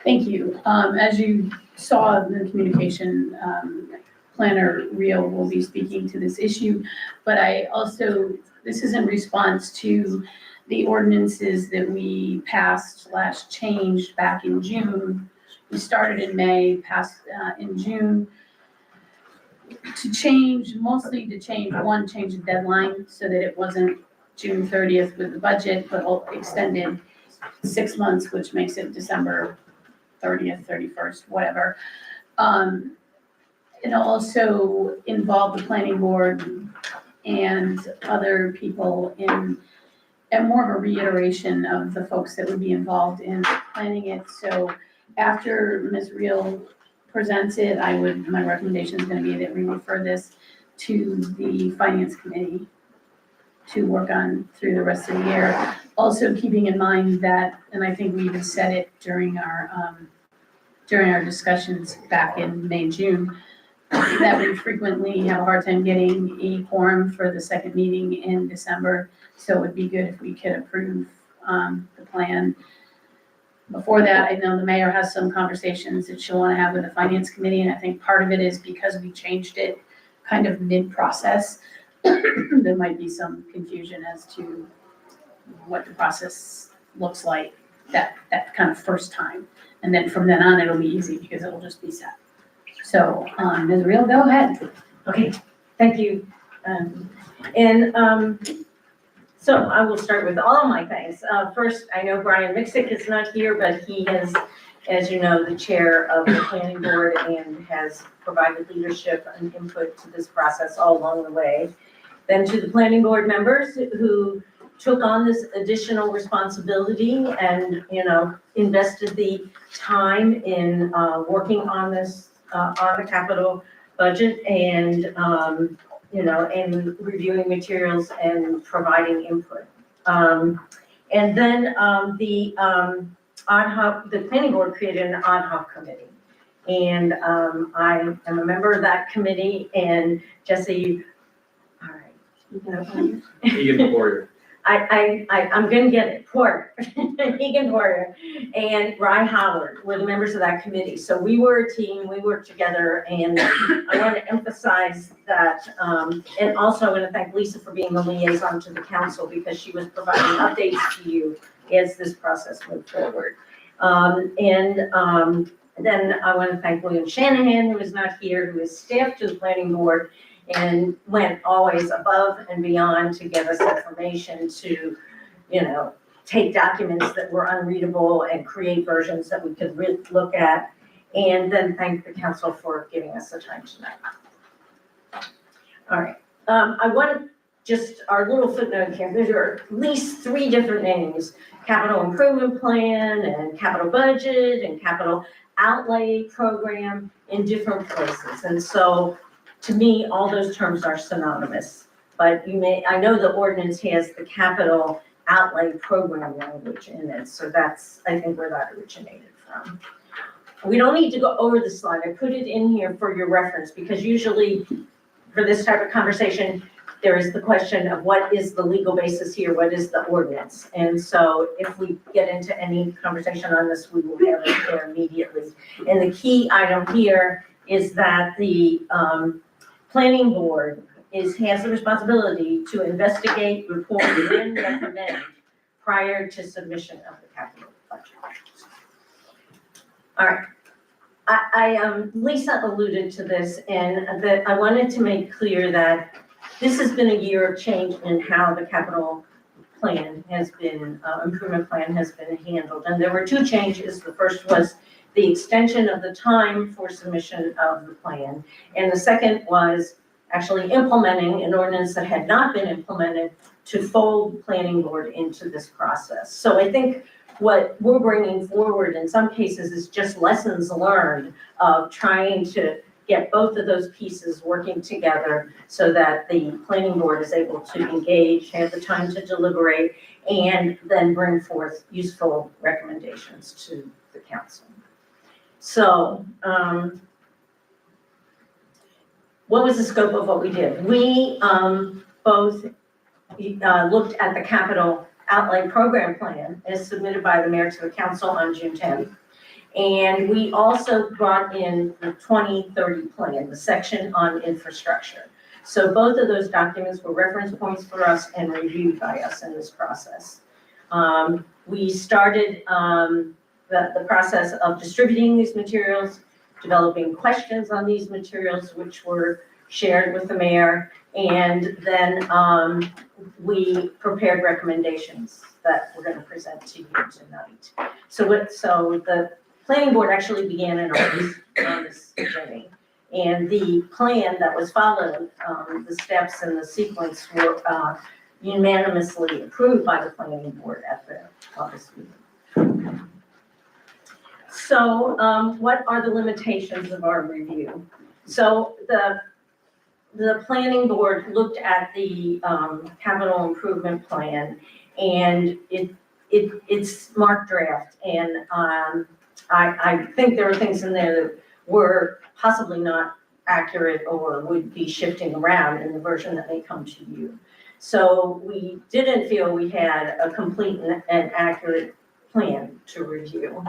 Thank you. As you saw in the communication, Planner Real will be speaking to this issue, but this is in response to the ordinances that we passed/changed back in June. We started in May, passed in June mostly to change the deadline so that it wasn't June 30th with the budget, but extended 6 months, which makes it December 30th, 31st, whatever. It also involved the planning board and other people in, and more of a reiteration of the folks that would be involved in planning it. So after Ms. Real presents it, my recommendation is going to be that we refer this to the Finance Committee to work on through the rest of the year. Also keeping in mind that, and I think we even said it during our discussions back in May, June, that we frequently have a hard time getting a quorum for the second meeting in December. So it would be good if we could approve the plan. Before that, I know the mayor has some conversations that she'll want to have with the Finance Committee, and I think part of it is because we changed it kind of mid-process. There might be some confusion as to what the process looks like that kind of first time. And then from then on, it'll be easy because it'll just be set. So, Ms. Real, go ahead. Okay, thank you. So I will start with all of my thanks. First, I know Brian Mixick is not here, but he is, as you know, the chair of the planning board and has provided leadership and input to this process all along the way. Then to the planning board members who took on this additional responsibility and, invested the time in working on this, on the capital budget and, and reviewing materials and providing input. And then the planning board created an ad hoc committee. And I am a member of that committee, and Jesse, all right, you can Egan Porter. I'm gonna get it, Porter, Egan Porter, and Rye Howard were the members of that committee. So we were a team, we worked together, and I want to emphasize that, and also I want to thank Lisa for being the liaison to the council because she was providing updates to you as this process moved forward. Then I want to thank William Shanahan, who is not here, who is staff to the planning board, and went always above and beyond to give us information to, take documents that were unreadable and create versions that we could look at. And then thank the council for giving us the time tonight. All right, I want just our little footnote here. There are at least 3 different names: capital improvement plan and capital budget and capital outlay program in different places. And so to me, all those terms are synonymous, but I know the ordinance has the capital outlay program language in it. So that's, I think, where that originated from. We don't need to go over the slide. I put it in here for your reference because usually for this type of conversation, there is the question of what is the legal basis here, what is the ordinance? And so if we get into any conversation on this, we will have it there immediately. And the key item here is that the planning board has the responsibility to investigate, report, and recommend prior to submission of the capital budget. All right. Lisa alluded to this, and that I wanted to make clear that this has been a year of change in how the capital plan has been, improvement plan has been handled. And there were two changes. The first was the extension of the time for submission of the plan. And the second was actually implementing an ordinance that had not been implemented to fold planning board into this process. So I think what we're bringing forward in some cases is just lessons learned of trying to get both of those pieces working together so that the planning board is able to engage, have the time to deliberate, and then bring forth useful recommendations to the council. So, what was the scope of what we did? We both looked at the capital outlay program plan as submitted by the mayor to the council on June 10th. And we also brought in the 2030 plan, the section on infrastructure. So both of those documents were reference points for us and reviewed by us in this process. We started the process of distributing these materials, developing questions on these materials, which were shared with the mayor, and then we prepared recommendations that we're going to present to you tonight. So the planning board actually began in August on this journey, and the plan that was followed, the steps and the sequence were unanimously approved by the planning board at the August meeting. So what are the limitations of our review? So the planning board looked at the capital improvement plan, and it's marked draft, and I think there are things in there that were possibly not accurate or would be shifting around in the version that may come to you. So we didn't feel we had a complete and accurate plan to review.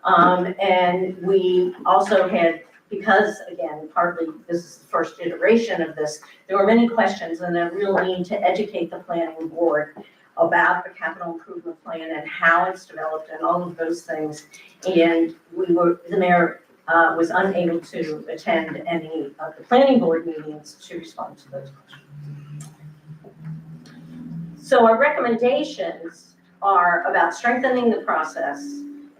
And we also had, because again, partly this is the first iteration of this, there were many questions and a real need to educate the planning board about the capital improvement plan and how it's developed and all of those things. And the mayor was unable to attend any of the planning board meetings to respond to those questions. So our recommendations are about strengthening the process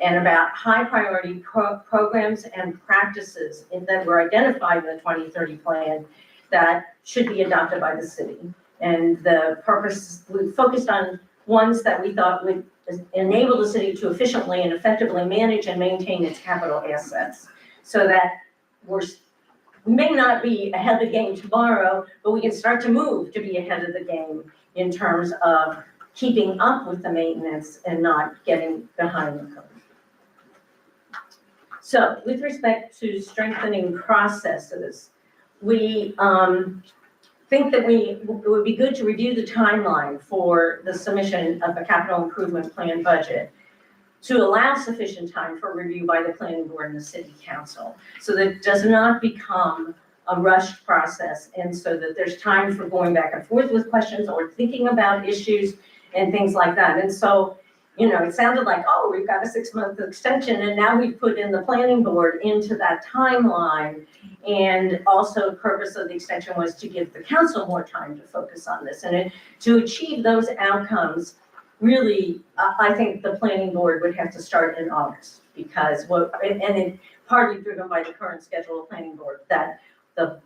and about high priority programs and practices that were identified in the 2030 plan that should be adopted by the city. And the purpose, we focused on ones that we thought would enable the city to efficiently and effectively manage and maintain its capital assets, so that we may not be ahead of the game tomorrow, but we can start to move to be ahead of the game in terms of keeping up with the maintenance and not getting behind the curve. So with respect to strengthening processes, we think that it would be good to review the timeline for the submission of the capital improvement plan budget to allow sufficient time for review by the planning board and the city council, so that it does not become a rushed process, and so that there's time for going back and forth with questions or thinking about issues and things like that. And so, you know, it sounded like, oh, we've got a 6-month extension, and now we've put in the planning board into that timeline. And also the purpose of the extension was to give the council more time to focus on this. And to achieve those outcomes, really, I think the planning board would have to start in August, because it partly driven by the current schedule of planning board, that the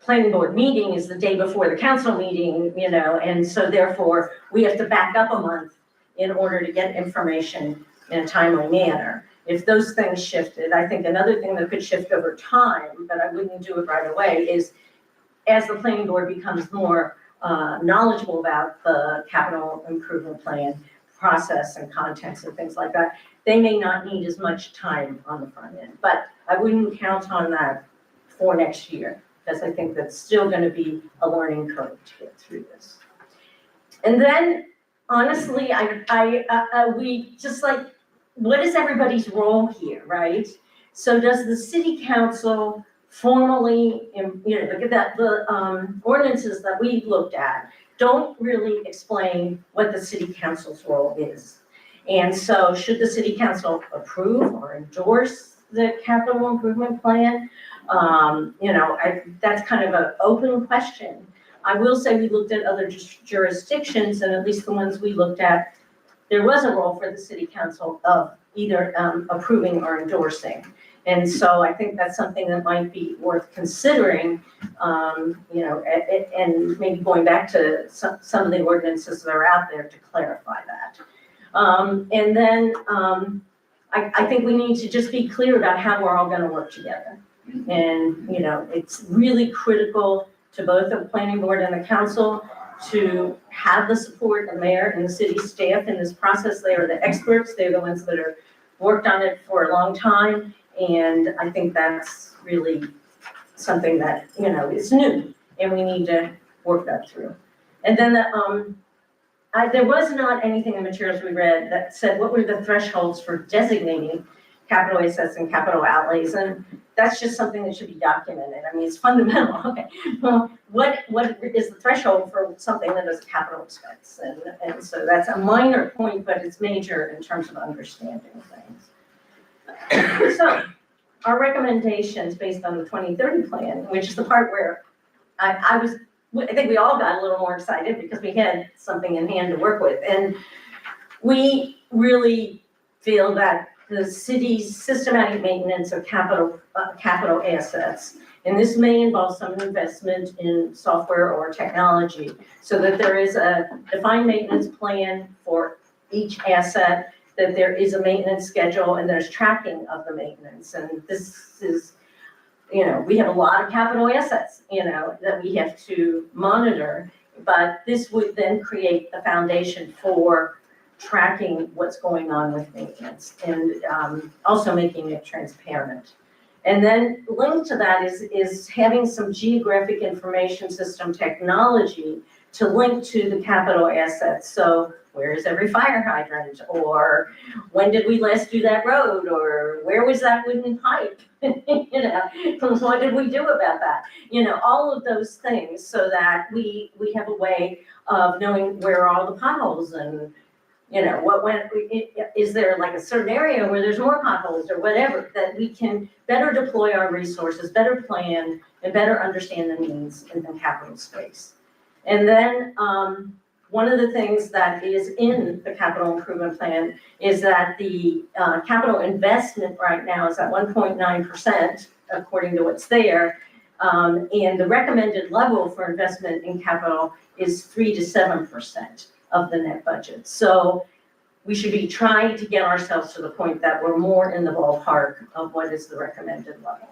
planning board meeting is the day before the council meeting, you know, and so therefore we have to back up a month in order to get information in a timely manner. If those things shifted, I think another thing that could shift over time, but I wouldn't do it right away, is as the planning board becomes more knowledgeable about the capital improvement plan process and contents and things like that, they may not need as much time on the front end. But I wouldn't count on that for next year. because I think that's still gonna be a learning curve to get through this. And then, honestly, we just like, what is everybody's role here, right? So does the city council formally, look at that, the ordinances that we've looked at don't really explain what the city council's role is. And so should the city council approve or endorse the capital improvement plan? That's kind of an open question. I will say we looked at other jurisdictions, and at least the ones we looked at, there was a role for the city council of either approving or endorsing. And so I think that's something that might be worth considering, and maybe going back to some of the ordinances that are out there to clarify that. And then I think we need to just be clear about how we're all gonna work together. And, it's really critical to both the planning board and the council to have the support of the mayor and the city staff in this process. They are the experts. They're the ones that are worked on it for a long time. And I think that's really something that, is new and we need to work that through. And then there was not anything in the materials we read that said what were the thresholds for designating capital assets and capital outlays, and that's just something that should be documented. I mean, it's fundamental. Okay, well, what is the threshold for something that is a capital expense? And so that's a minor point, but it's major in terms of understanding things. So our recommendations based on the 2030 plan, which is the part where I think we all got a little more excited because we had something in hand to work with. And we really feel that the city's systematic maintenance of capital assets, and this may involve some investment in software or technology, so that there is a defined maintenance plan for each asset, that there is a maintenance schedule and there's tracking of the maintenance. And this is, we have a lot of capital assets, that we have to monitor, but this would then create the foundation for tracking what's going on with maintenance and also making it transparent. And then linked to that is having some geographic information system technology to link to the capital assets. So where is every fire hydrant? Or when did we last do that road? Or where was that wooden pipe? What did we do about that? All of those things, so that we have a way of knowing where are all the potholes, and is there like a certain area where there's more potholes or whatever, that we can better deploy our resources, better plan, and better understand the needs in the capital space. And then one of the things that is in the capital improvement plan is that the capital investment right now is at 1.9%, according to what's there. And the recommended level for investment in capital is 3 to 7% of the net budget. So we should be trying to get ourselves to the point that we're more in the ballpark of what is the recommended level.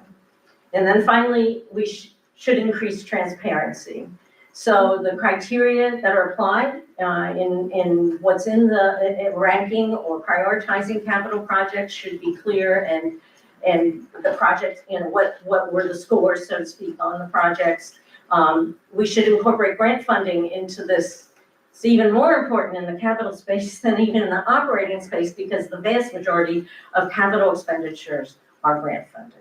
And then finally, we should increase transparency. So the criteria that are applied in what's in the ranking or prioritizing capital projects should be clear, and the projects, what were the scores, so to speak, on the projects. We should incorporate grant funding into this. It's even more important in the capital space than even in the operating space, because the vast majority of capital expenditures are grant funded.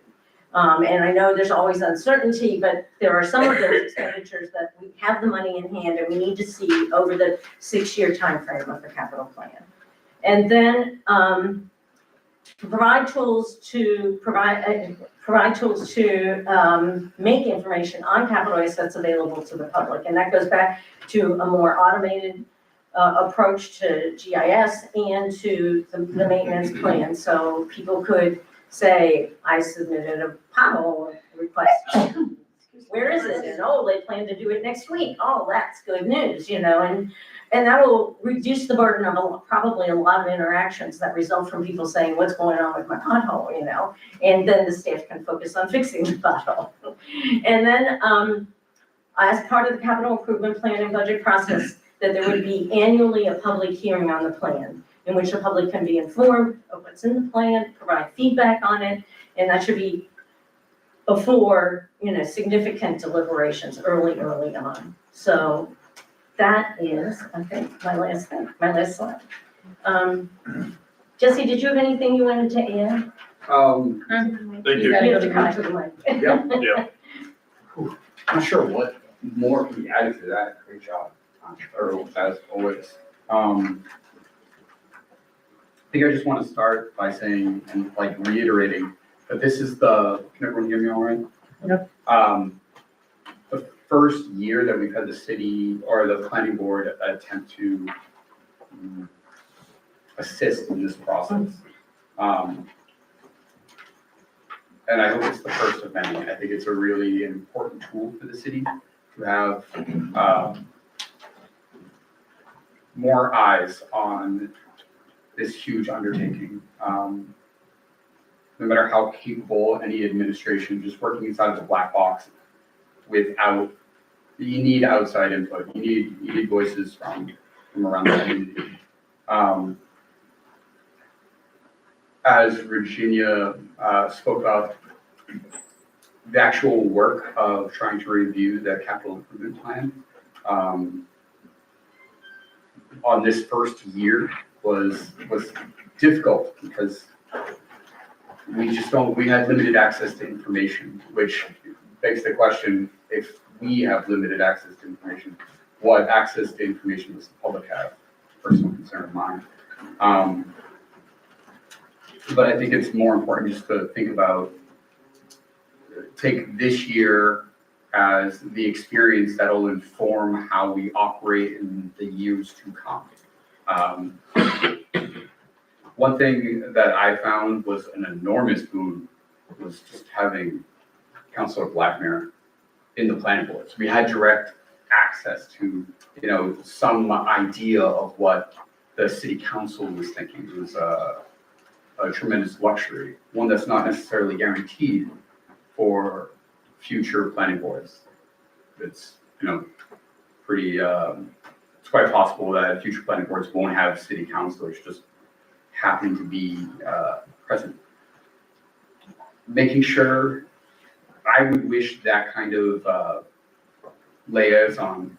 And I know there's always uncertainty, but there are some of those expenditures that we have the money in hand and we need to see over the 6-year timeframe of the capital plan. And then provide tools to make information on capital assets available to the public. And that goes back to a more automated approach to GIS and to the maintenance plan. So people could say, I submitted a pothole request. Where is it? And they plan to do it next week. Oh, that's good news, and that will reduce the burden of probably a lot of interactions that result from people saying, what's going on with my pothole, and then the staff can focus on fixing the pothole. And then as part of the capital improvement plan and budget process, that there would be annually a public hearing on the plan, in which the public can be informed of what's in the plan, provide feedback on it, and that should be before, significant deliberations early on. So that is, I think, my last slide. Jesse, did you have anything you wanted to add? Thank You you. gotta You go have to to come to the mic. Yeah. I'm not sure what more can be added to that. Great job, Earl, as always. I think I just want to start by saying and like reiterating that this is can everyone hear me all right? Yep. The first year that we've had the city or the planning board attempt to assist in this process. And I hope it's the first of many. I think it's a really important tool for the city to have more eyes on this huge undertaking. No matter how capable any administration, just working inside of the black box you need outside input. You need voices from around the community. As Virginia spoke about the actual work of trying to review the capital improvement plan, on this first year was difficult because we had limited access to information, which begs the question, if we have limited access to information, what access to information does the public have? Personal concern of mine. But I think it's more important just to think about, take this year as the experience that'll inform how we operate in the years to come. One thing that I found was an enormous boon was just having Councilor Blackmire in the planning board. So we had direct access to, some idea of what the city council was thinking. It was a tremendous luxury, one that's not necessarily guaranteed for future planning boards. It's, pretty, it's quite possible that future planning boards won't have city councilors just happen to be present. Making sure, I would wish that kind of liaison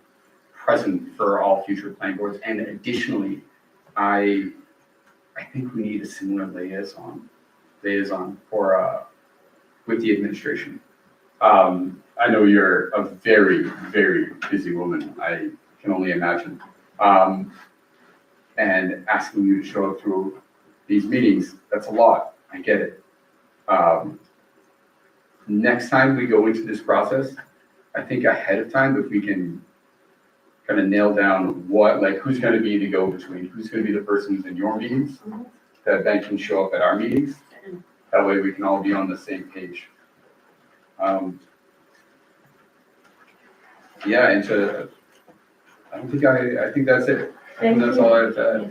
present for all future planning boards. And additionally, I think we need a similar liaison for with the administration. I know you're a very, very busy woman. I can only imagine. And asking you to show up to these meetings, that's a lot. I get it. Next time we go into this process, I think ahead of time, if we can kind of nail down who's going to be the go-between, who's going to be the person who's in your meetings, that then can show up at our meetings. That way we can all be on the same page. I think that's it. And that's all I have to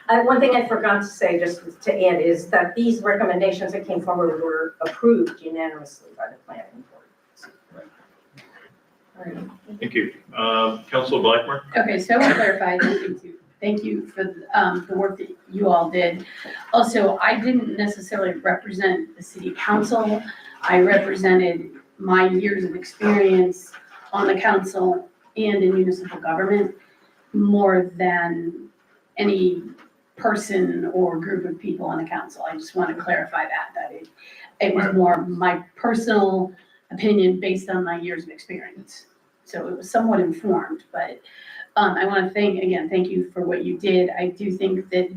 add. One thing I forgot to say, just to add, is that these recommendations that came forward were approved unanimously by the planning board. All right. Thank you. Councilor Blackmire? Okay, so I want to clarify, thank you for the work that you all did. Also, I didn't necessarily represent the city council. I represented my years of experience on the council and in municipal government more than any person or group of people on the council. I just want to clarify that it was more my personal opinion based on my years of experience. So it was somewhat informed, but I want to thank you for what you did. I do think that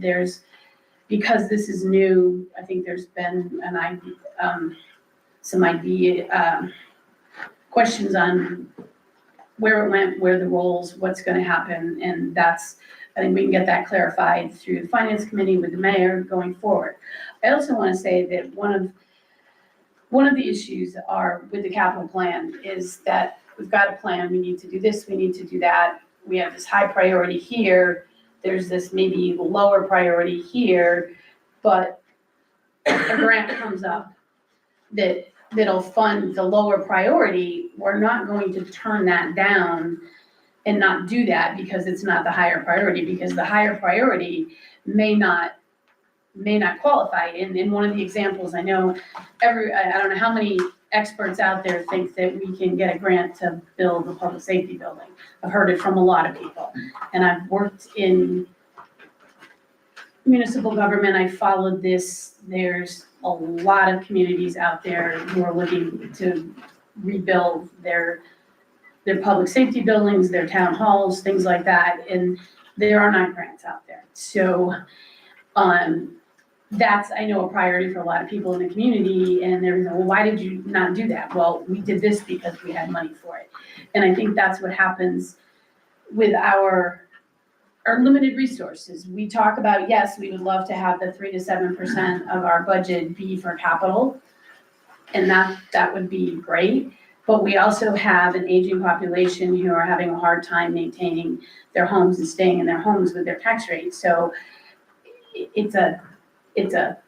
because this is new, I think there's been some questions on where it went, where the roles, what's going to happen, and I think we can get that clarified through the finance committee with the mayor going forward. I also want to say that one of the issues with the capital plan is that we've got a plan, we need to do this, we need to do that. We have this high priority here, there's this maybe lower priority here, but a grant comes up that'll fund the lower priority. We're not going to turn that down and not do that because it's not the higher priority, because the higher priority may not qualify. In one of the examples, I know I don't know how many experts out there think that we can get a grant to build a public safety building. I've heard it from a lot of people, and I've worked in municipal government. I followed this. There's a lot of communities out there who are looking to rebuild their public safety buildings, their town halls, things like that, and there are not grants out there. So, that's, I know, a priority for a lot of people in the community, and they're like, well, why did you not do that? Well, we did this because we had money for it. And I think that's what happens with our limited resources. We talk about, yes, we would love to have the 3 to 7% of our budget be for capital, and that would be great. But we also have an aging population who are having a hard time maintaining their homes and staying in their homes with their tax rate. So it's a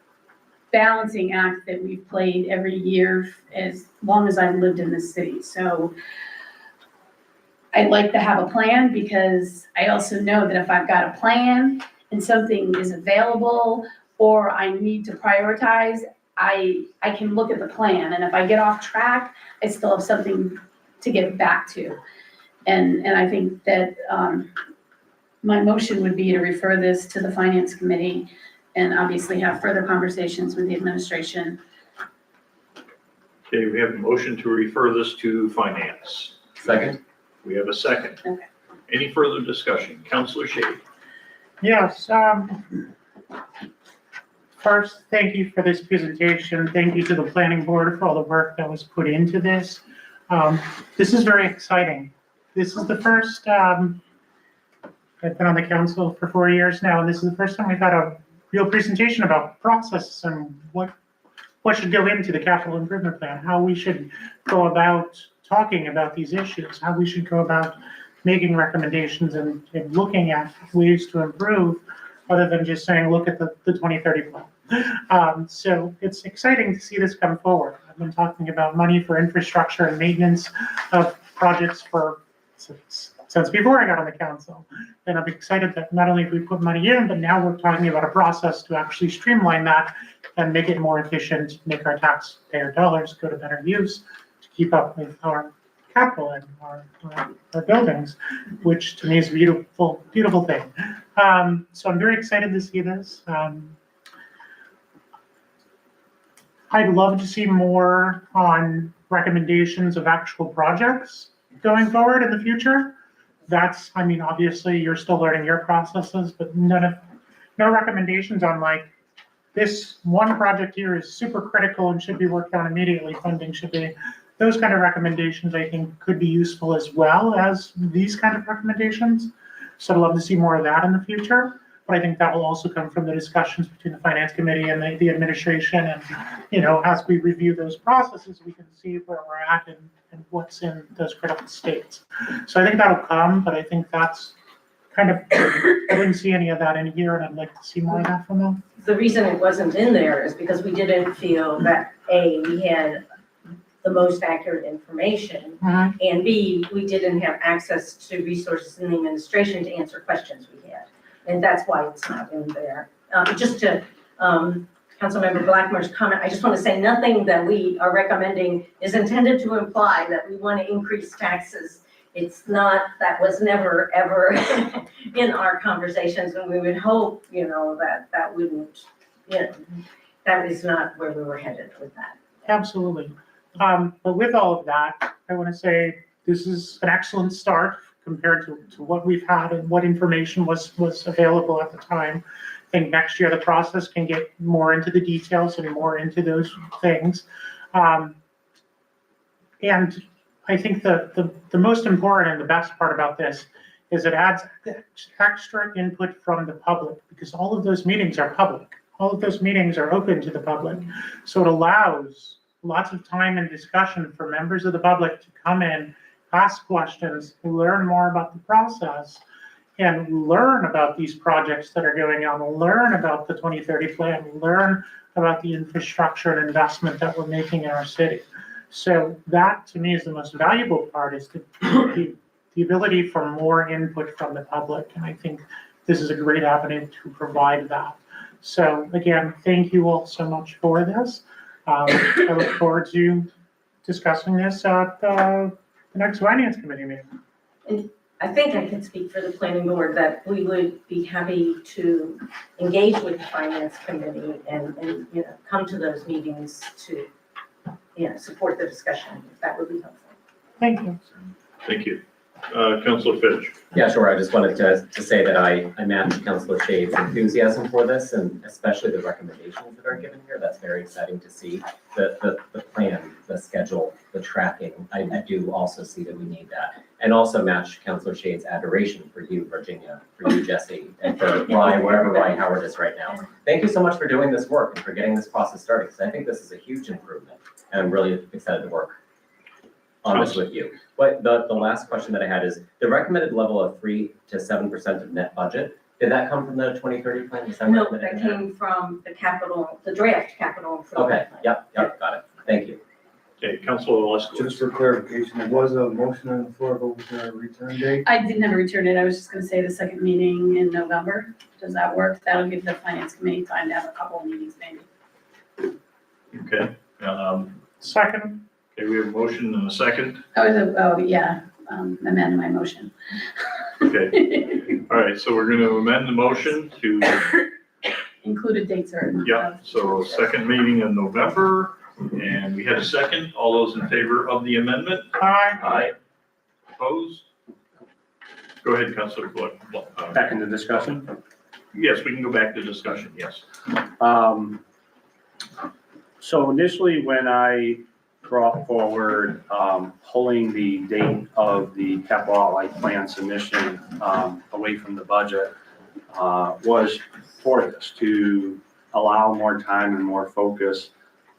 balancing act that we've played every year as long as I've lived in this city. So I'd like to have a plan, because I also know that if I've got a plan and something is available or I need to prioritize, I can look at the plan, and if I get off track, I still have something to get back to. And I think that my motion would be to refer this to the Finance Committee and obviously have further conversations with the administration. Okay, we have a motion to refer this to finance. Second? We have a second. Okay. Any further discussion? Councilor Shade. Yes, first, thank you for this presentation. Thank you to the planning board for all the work that was put into this. This is very exciting. This is the first, I've been on the council for 4 years now, and this is the first time we've had a real presentation about process and what should go into the capital improvement plan, how we should go about talking about these issues, how we should go about making recommendations and looking at ways to improve, other than just saying, look at the 2030 plan. So it's exciting to see this come forward. I've been talking about money for infrastructure and maintenance of projects since before I got on the council. And I'm excited that not only have we put money in, but now we're talking about a process to actually streamline that and make it more efficient, make our taxpayer dollars go to better use to keep up with our capital and our buildings, which to me is a beautiful, beautiful thing. So I'm very excited to see this. I'd love to see more on recommendations of actual projects going forward in the future. I mean, obviously you're still learning your processes, but no recommendations on like, this one project here is super critical and should be worked on immediately, funding should be. Those kind of recommendations I think could be useful as well as these kind of recommendations. So I'd love to see more of that in the future. But I think that will also come from the discussions between the Finance Committee and the administration. And, as we review those processes, we can see where we're at and what's in those critical states. So I think that'll come, but I think that's kind of, I didn't see any of that in here, and I'd like to see more of that from them. The reason it wasn't in there is because we didn't feel that, A, we had the most accurate information, and B, we didn't have access to resources in the administration to answer questions we had. And that's why it's not in there. Just to Councilmember Blackmore's comment, I just want to say nothing that we are recommending is intended to imply that we want to increase taxes. It's not, that was never, ever in our conversations, and we would hope, that wouldn't, that is not where we were headed with that. Absolutely. But with all of that, I want to say this is an excellent start compared to what we've had and what information was available at the time. I think next year the process can get more into the details and more into those things. And I think the most important and the best part about this is it adds extra input from the public, because all of those meetings are public. All of those meetings are open to the public. So it allows lots of time and discussion for members of the public to come in, ask questions, learn more about the process, and learn about these projects that are going on, learn about the 2030 plan, learn about the infrastructure and investment that we're making in our city. So that, to me, is the most valuable part, is the ability for more input from the public. And I think this is a great avenue to provide that. So again, thank you all so much for this. I look forward to discussing this at the next finance committee meeting. I think I can speak for the planning board that we would be happy to engage with the finance committee and, you know, come to those meetings to, you know, support the discussion. That would be helpful. Thank you. Thank you. Counselor Fitch. Yeah, sure. I just wanted to say that I match Councilor Shade's enthusiasm for this, and especially the recommendations that are given here. That's very exciting to see. The plan, the schedule, the tracking, I do also see that we need that. And also match Councilor Shade's adoration for you, Virginia, for you, Jesse, and for Ryan, wherever Ryan Howard is right now. Thank you so much for doing this work and for getting this process started, because I think this is a huge improvement. And I'm really excited to work on this with you. But the last question that I had is, the recommended level of 3 to 7% of net budget, did that come from the 2030 plan? Was that No, recommended that in there? came from the draft capital improvement Okay, plan. yep, got it. Thank you. Okay, Counselor Lesko. Just for clarification, there was a motion on the floor, but was there a return date? I didn't have a return date. I was just gonna say the second meeting in November. Does that work? That'll give the finance committee time to have a couple of meetings maybe. Okay, Second, okay, we have a motion and a second. Amend my motion. Okay, all right, so we're going to amend the motion to, Include a date certain. yeah, so second meeting in November, and we had a second. All those in favor of the amendment? aye. Aye. Opposed? Go ahead, Counselor Clark. Back into discussion. Yes, we can go back to discussion, yes. So initially, when I brought forward, pulling the date of the capital outlay plan submission, away from the budget, was for this, to allow more time and more focus,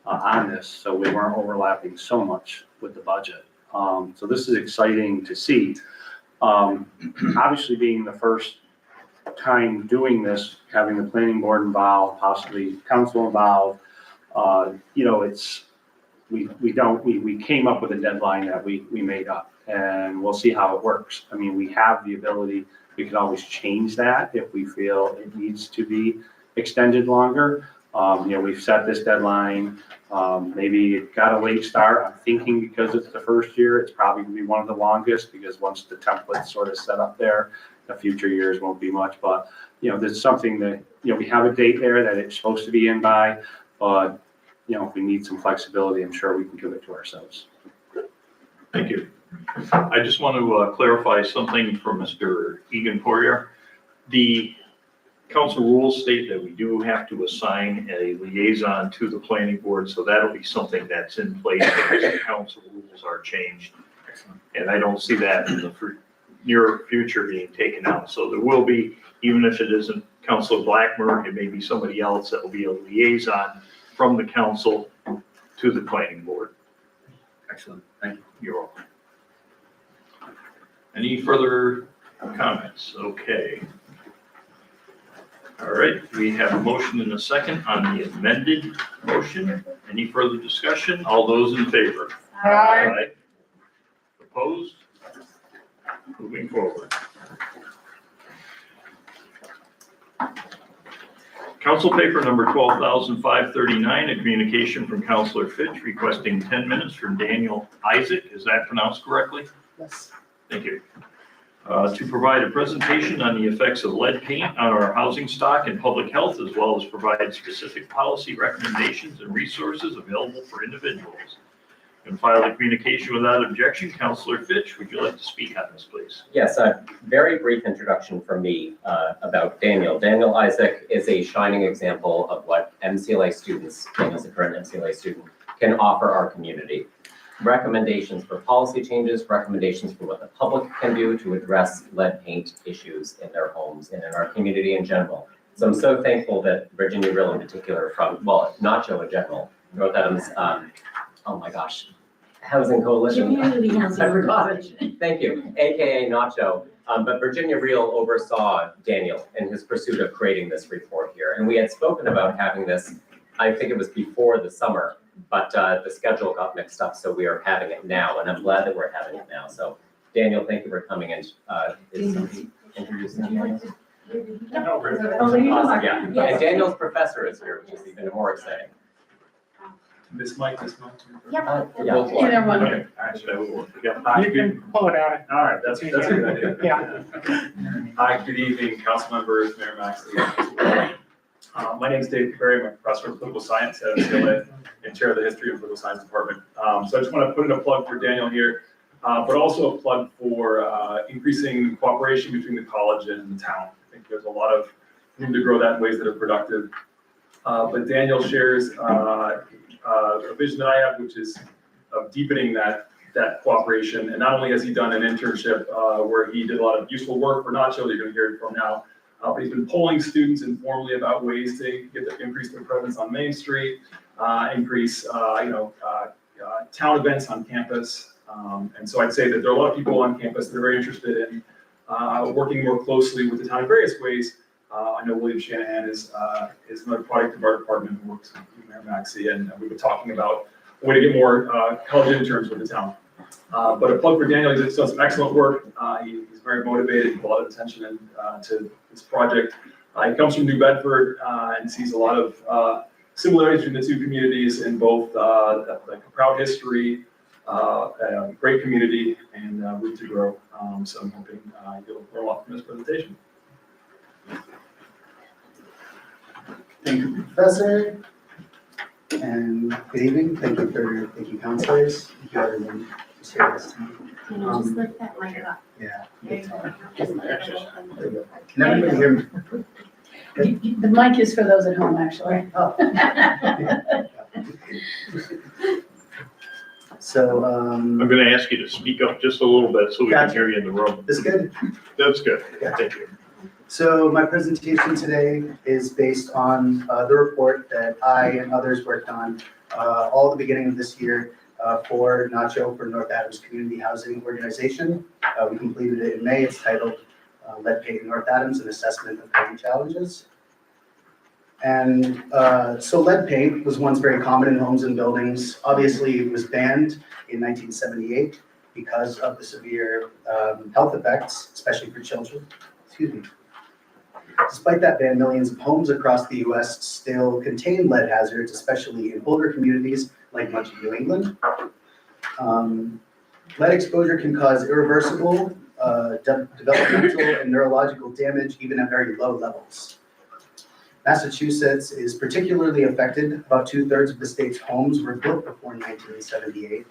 on this, so we weren't overlapping so much with the budget. So this is exciting to see. Obviously, being the first time doing this, having the planning board involved, possibly council involved, you know, we came up with a deadline that we made up, and we'll see how it works. I mean, we have the ability, we can always change that if we feel it needs to be extended longer. You know, we've set this deadline, maybe it got a late start. I'm thinking because it's the first year, it's probably gonna be one of the longest, because once the template's sort of set up there, the future years won't be much, but, you know, there's something that, you know, we have a date there that it's supposed to be in by, but, you know, if we need some flexibility, I'm sure we can give it to ourselves. Thank you. I just want to clarify something for Mr. Egan Poirier. The council rules state that we do have to assign a liaison to the planning board, so that'll be something that's in place as the council rules are changed. And I don't see that in the near future being taken out. So there will be, even if it isn't Councilor Blackmer, it may be somebody else that will be a liaison from the council to the planning board. Excellent, thank you. You're welcome. Any further comments? Okay. All right, we have a motion and a second on the amended motion. Any further discussion? All those in favor? Aye. Opposed? Moving forward. Council paper number 12,539, a communication from Councilor Fitch requesting 10 minutes from Daniel Isaac. Is that pronounced correctly? Yes. Thank you. To provide a presentation on the effects of lead paint on our housing stock and public health, as well as provide specific policy recommendations and resources available for individuals. And file the communication without objection. Councilor Fitch, would you like to speak on this, please? Yes, a very brief introduction from me about Daniel. Daniel Isaac is a shining example of what MCLA students, Daniel's a current MCLA student, can offer our community. Recommendations for policy changes, recommendations for what the public can do to address lead paint issues in their homes and in our community in general. So I'm so thankful that Virginia Real in particular from, well, Nacho in general, North Adams, oh my gosh, Housing Coalition. Community housing. I forgot. Thank you, AKA Nacho. But Virginia Real oversaw Daniel in his pursuit of creating this report here. And we had spoken about having this, I think it was before the summer, but the schedule got mixed up, so we are having it now, and I'm glad that we're having it now. So Daniel, thank you for coming and introducing Daniel. Awesome, yeah. And Daniel's professor is here, which is even more exciting. This mic. Yeah. Either one. Okay, all right, that will work. Yeah, hi, You good, can pull it out. all right, that's a good idea. Yeah. Hi, good evening, council members, Mayor Maxley. My name is Dave Perry, I'm a professor of political science at UCLA and chair of the history and political science department. So I just want to put in a plug for Daniel here, but also a plug for increasing cooperation between the college and the town. I think there's a lot of room to grow that in ways that are productive. But Daniel shares a vision that I have, which is of deepening that cooperation. And not only has he done an internship where he did a lot of useful work for Nacho, you're going to hear it from now, but he's been polling students informally about ways to increase their presence on Main Street, increase town events on campus. And so I'd say that there are a lot of people on campus that are very interested in working more closely with the town in various ways. I know William Shanahan is another product of our department who works with Mayor Maxey, and we've been talking about a way to get more college interns with the town. But a plug for Daniel, he's done some excellent work. He's very motivated, put a lot of attention to this project. He comes from New Bedford and sees a lot of similarities between the two communities in both like a proud history, a great community, and room to grow. So I'm hoping you'll learn a lot from this presentation. Thank you, Professor. And good evening. Thank you, counselors. Thank you, everyone who's here this time. Can you just lift that mic up? Yeah. There you go. Just lift it a little bit. Can everybody hear me? The mic is for those at home, actually. Oh. So, I'm going to ask you to speak up just a little bit so we can Gotcha. hear you in the room. this good? That's good. Yeah. Thank you. So my presentation today is based on the report that I and others worked on all at the beginning of this year for Nacho, for North Adams Community Housing Organization. We completed it in May. It's titled Lead Paint in North Adams, an assessment of painting challenges. And so lead paint was once very common in homes and buildings. Obviously, it was banned in 1978 because of the severe health effects, especially for children. Excuse me. Despite that ban, millions of homes across the US still contain lead hazards, especially in older communities like much of New England. Lead exposure can cause irreversible developmental and neurological damage even at very low levels. Massachusetts is particularly affected. About 2/3 of the state's homes were built before 1978.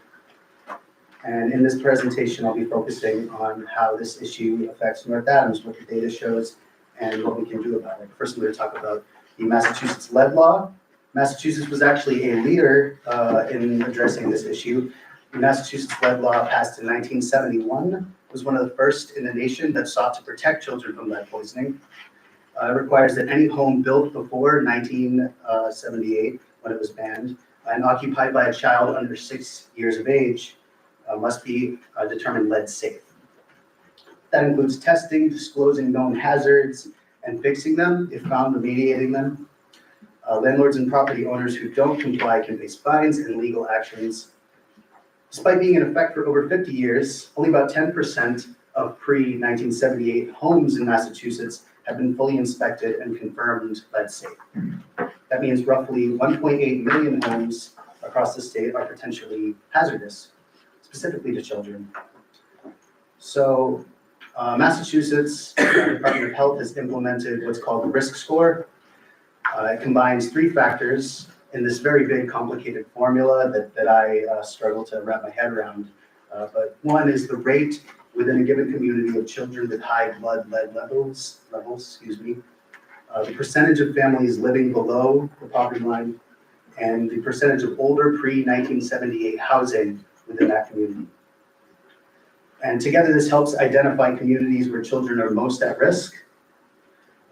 And in this presentation, I'll be focusing on how this issue affects North Adams, what the data shows, and what we can do about it. First, I'm going to talk about the Massachusetts lead law. Massachusetts was actually a leader in addressing this issue. The Massachusetts lead law passed in 1971, was one of the first in the nation that sought to protect children from lead poisoning. It requires that any home built before 1978, when it was banned, and occupied by a child under 6 years of age must be determined lead safe. That includes testing, disclosing known hazards, and fixing them if found, remediating them. Landlords and property owners who don't comply can face fines and legal actions. Despite being in effect for over 50 years, only about 10% of pre-1978 homes in Massachusetts have been fully inspected and confirmed lead safe. That means roughly 1.8 million homes across the state are potentially hazardous, specifically to children. So Massachusetts Department of Health has implemented what's called the risk score. It combines 3 factors in this very big, complicated formula that I struggle to wrap my head around. But one is the rate within a given community of children with high blood lead levels, the percentage of families living below the poverty line, and the percentage of older pre-1978 housing within that community. And together, this helps identify communities where children are most at risk.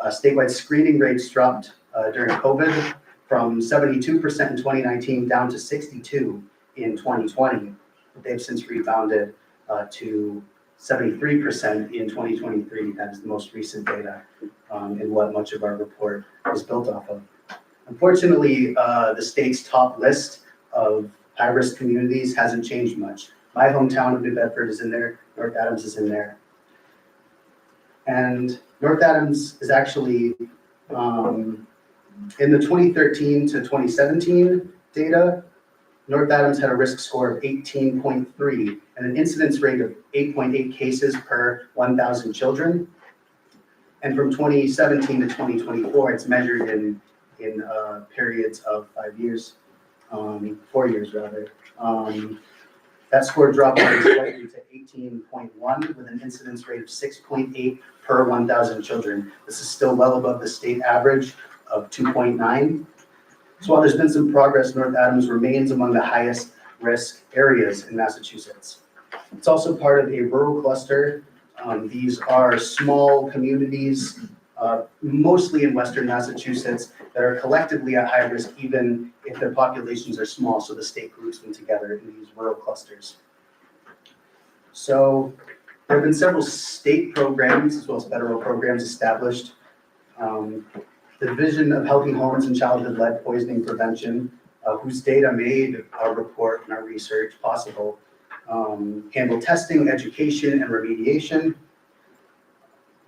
Statewide screening rates dropped during COVID from 72% in 2019 down to 62% in 2020. They've since rebounded to 73% in 2023. That is the most recent data in what much of our report is built off of. Unfortunately, the state's top list of high-risk communities hasn't changed much. My hometown of New Bedford is in there, North Adams is in there. And North Adams is actually, in the 2013 to 2017 data, North Adams had a risk score of 18.3 and an incidence rate of 8.8 cases per 1,000 children. And from 2017 to 2024, it's measured in periods of 5 years, 4 years rather. That score dropped very slightly to 18.1 with an incidence rate of 6.8 per 1,000 children. This is still well above the state average of 2.9. So while there's been some progress, North Adams remains among the highest risk areas in Massachusetts. It's also part of a rural cluster. These are small communities, mostly in Western Massachusetts, that are collectively at high risk even if their populations are small, so the state groups them together in these rural clusters. So there have been several state programs as well as federal programs established. The Division of Healthy Homes and Childhood Lead Poisoning Prevention, whose data made our report and our research possible, handle testing, education, and remediation.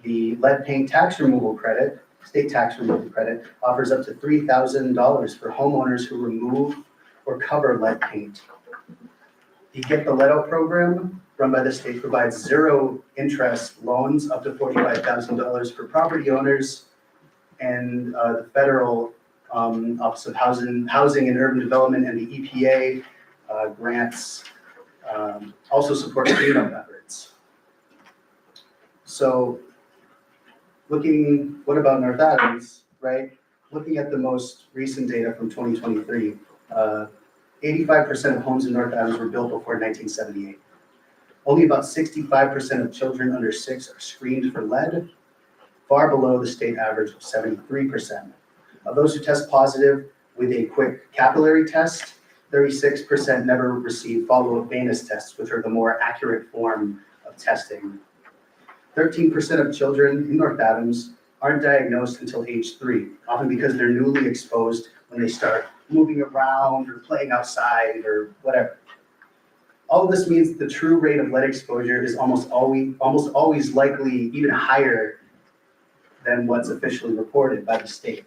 The lead paint tax removal credit, state tax removal credit, offers up to $3,000 for homeowners who remove or cover lead paint. The Get the Lead Out program, run by the state, provides zero interest loans up to $45,000 for property owners. And the federal Office of Housing and Urban Development and the EPA grants also support cleanup efforts. So what about North Adams, right? Looking at the most recent data from 2023, 85% of homes in North Adams were built before 1978. Only about 65% of children under 6 are screened for lead, far below the state average of 73%. Of those who test positive with a quick capillary test, 36% never receive follow-up venous tests, which are the more accurate form of testing. 13% of children in North Adams aren't diagnosed until age 3, often because they're newly exposed when they start moving around or playing outside or whatever. All of this means that the true rate of lead exposure is almost always likely even higher than what's officially reported by the state.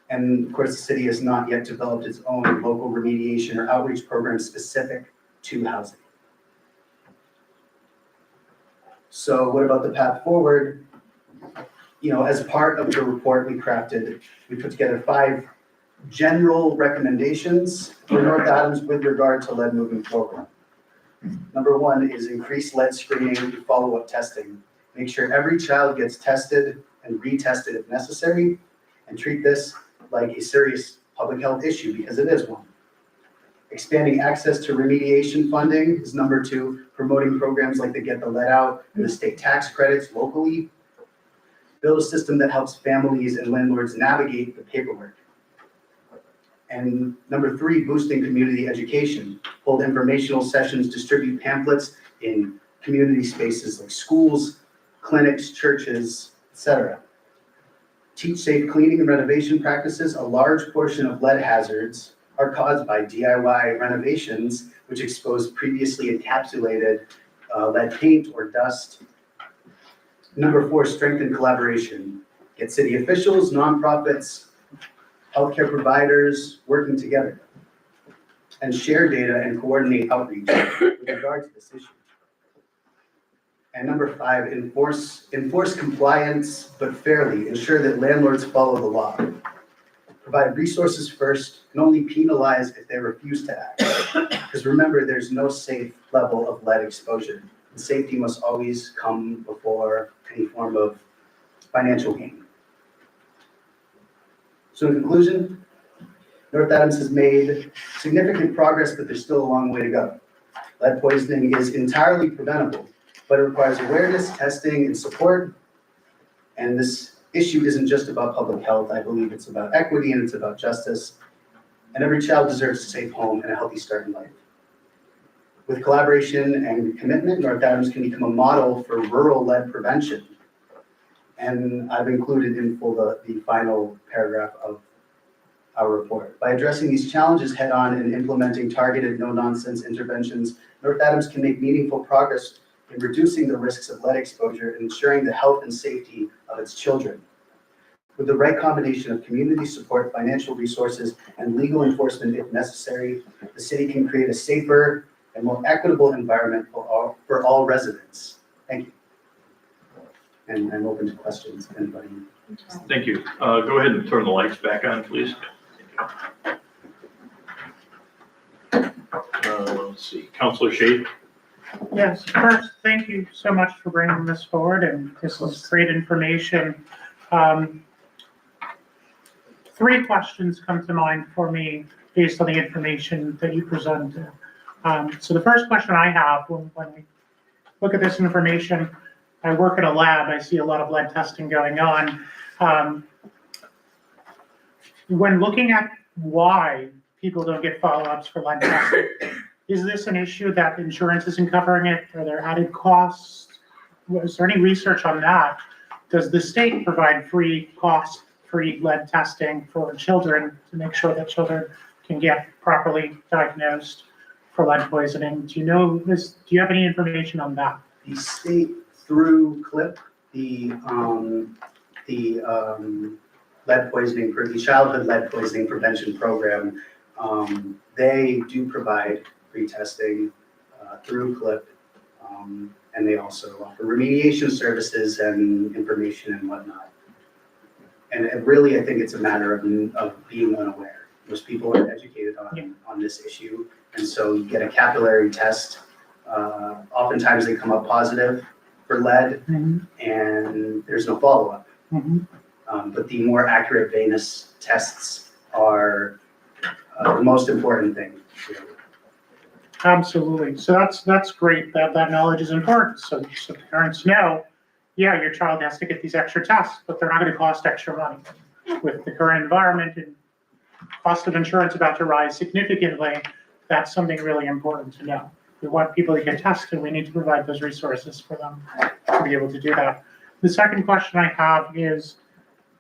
And of course, the city has not yet developed its own local remediation or outreach program specific to housing. So what about the path forward? As part of the report we put together 5 general recommendations for North Adams with regard to lead moving forward. Number 1 is increase lead screening and follow-up testing. Make sure every child gets tested and retested if necessary, and treat this like a serious public health issue because it is one. Expanding access to remediation funding is number 2. Promoting programs like the Get the Lead Out and the state tax credits locally. Build a system that helps families and landlords navigate the paperwork. And number 3, boosting community education. Hold informational sessions, distribute pamphlets in community spaces like schools, clinics, churches, etc. Teach safe cleaning and renovation practices. A large portion of lead hazards are caused by DIY renovations, which expose previously encapsulated lead paint or dust. Number 4, strengthen collaboration. Get city officials, nonprofits, healthcare providers working together and share data and coordinate outreach with regard to this issue. And number 5, enforce compliance, but fairly. Ensure that landlords follow the law. Provide resources first and only penalize if they refuse to act. Because remember, there's no safe level of lead exposure. And safety must always come before any form of financial gain. So in conclusion, North Adams has made significant progress, but there's still a long way to go. Lead poisoning is entirely preventable, but it requires awareness, testing, and support. And this issue isn't just about public health. I believe it's about equity and it's about justice. And every child deserves a safe home and a healthy start in life. With collaboration and commitment, North Adams can become a model for rural lead prevention. And I've included in full the final paragraph of our report. By addressing these challenges head on and implementing targeted no-nonsense interventions, North Adams can make meaningful progress in reducing the risks of lead exposure and ensuring the health and safety of its children. With the right combination of community support, financial resources, and legal enforcement if necessary, the city can create a safer and more equitable environment for all residents. Thank you. And I'm open to questions if anybody. Thank you. Go ahead and turn the lights back on, please. Let's see, Counselor Shade. Yes, first, thank you so much for bringing this forward, and this is great information. 3 questions come to mind for me based on the information that you presented. So the first question I have when we look at this information, I work at a lab, I see a lot of lead testing going on. When looking at why people don't get follow-ups for lead testing, is this an issue that insurance isn't covering it? Are there added costs? Is there any research on that? Does the state provide free lead testing for children to make sure that children can get properly diagnosed for lead poisoning? Do you know this? Do you have any information on that? The state through CLIP, the lead poisoning, for the childhood lead poisoning prevention program, they do provide free testing through CLIP, and they also offer remediation services and information and whatnot. And really, I think it's a matter of being unaware. Most people are educated on this issue, and so you get a capillary test. Oftentimes they come up positive for lead, and there's no follow-up. But the more accurate venous tests are the most important thing. Absolutely. So that's great. That knowledge is important. So parents know, yeah, your child has to get these extra tests, but they're not going to cost extra money. With the current environment and cost of insurance about to rise significantly, that's something really important to know. We want people to get tested. We need to provide those resources for them to be able to do that. The second question I have is,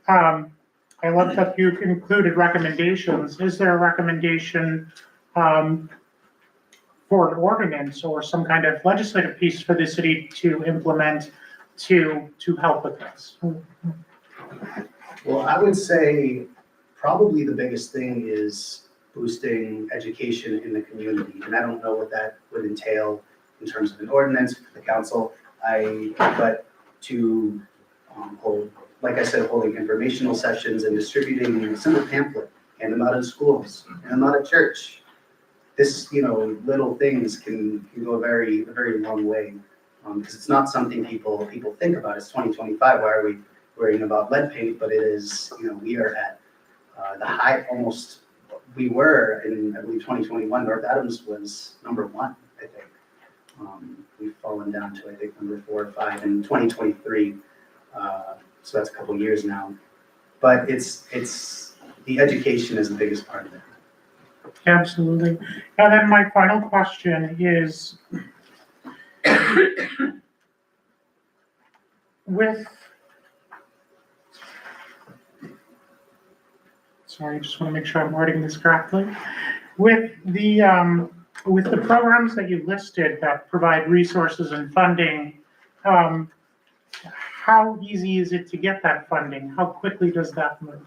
I love that you included recommendations. Is there a recommendation for an ordinance or some kind of legislative piece for the city to implement to help with this? Well, I would say probably the biggest thing is boosting education in the community. And I don't know what that would entail in terms of an ordinance for the council. But to hold, like I said, holding informational sessions and distributing a simple pamphlet, hand them out in schools, hand them out at church. This, little things can go a very long way. Because it's not something people think about. It's 2025. Why are we worrying about lead paint? But it is, we are at the high, we were in, I believe, 2021. North Adams was number 1, I think. We've fallen down to, I think, number 4 or 5 in 2023. So that's a couple years now. But it's the education is the biggest part of it. Absolutely. And then my final question is, sorry, I just want to make sure I'm wording this correctly. With the programs that you listed that provide resources and funding, how easy is it to get that funding? How quickly does that move?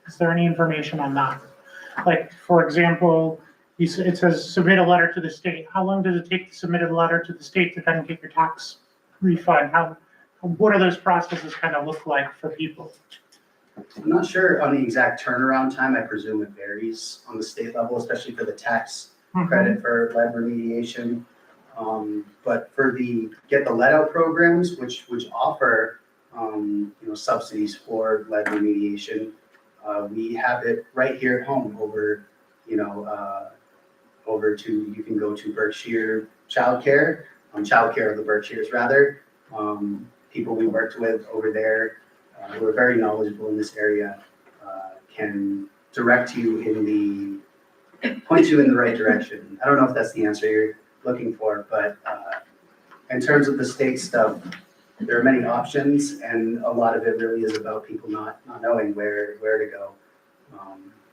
Is there any information on that? Like, for example, it says submit a letter to the state. How long does it take to submit a letter to the state to then get your tax refund? What do those processes kind of look like for people? I'm not sure on the exact turnaround time. I presume it varies on the state level, especially for the tax credit for lead remediation. But for the Get the Lead Out programs, which offer subsidies for lead remediation, we have it right here at home over to, you can go to Berkshire Childcare, Childcare of the Berkshires rather. People we worked with over there who are very knowledgeable in this area can point you in the right direction. I don't know if that's the answer you're looking for, but in terms of the state stuff, there are many options, and a lot of it really is about people not knowing where to go.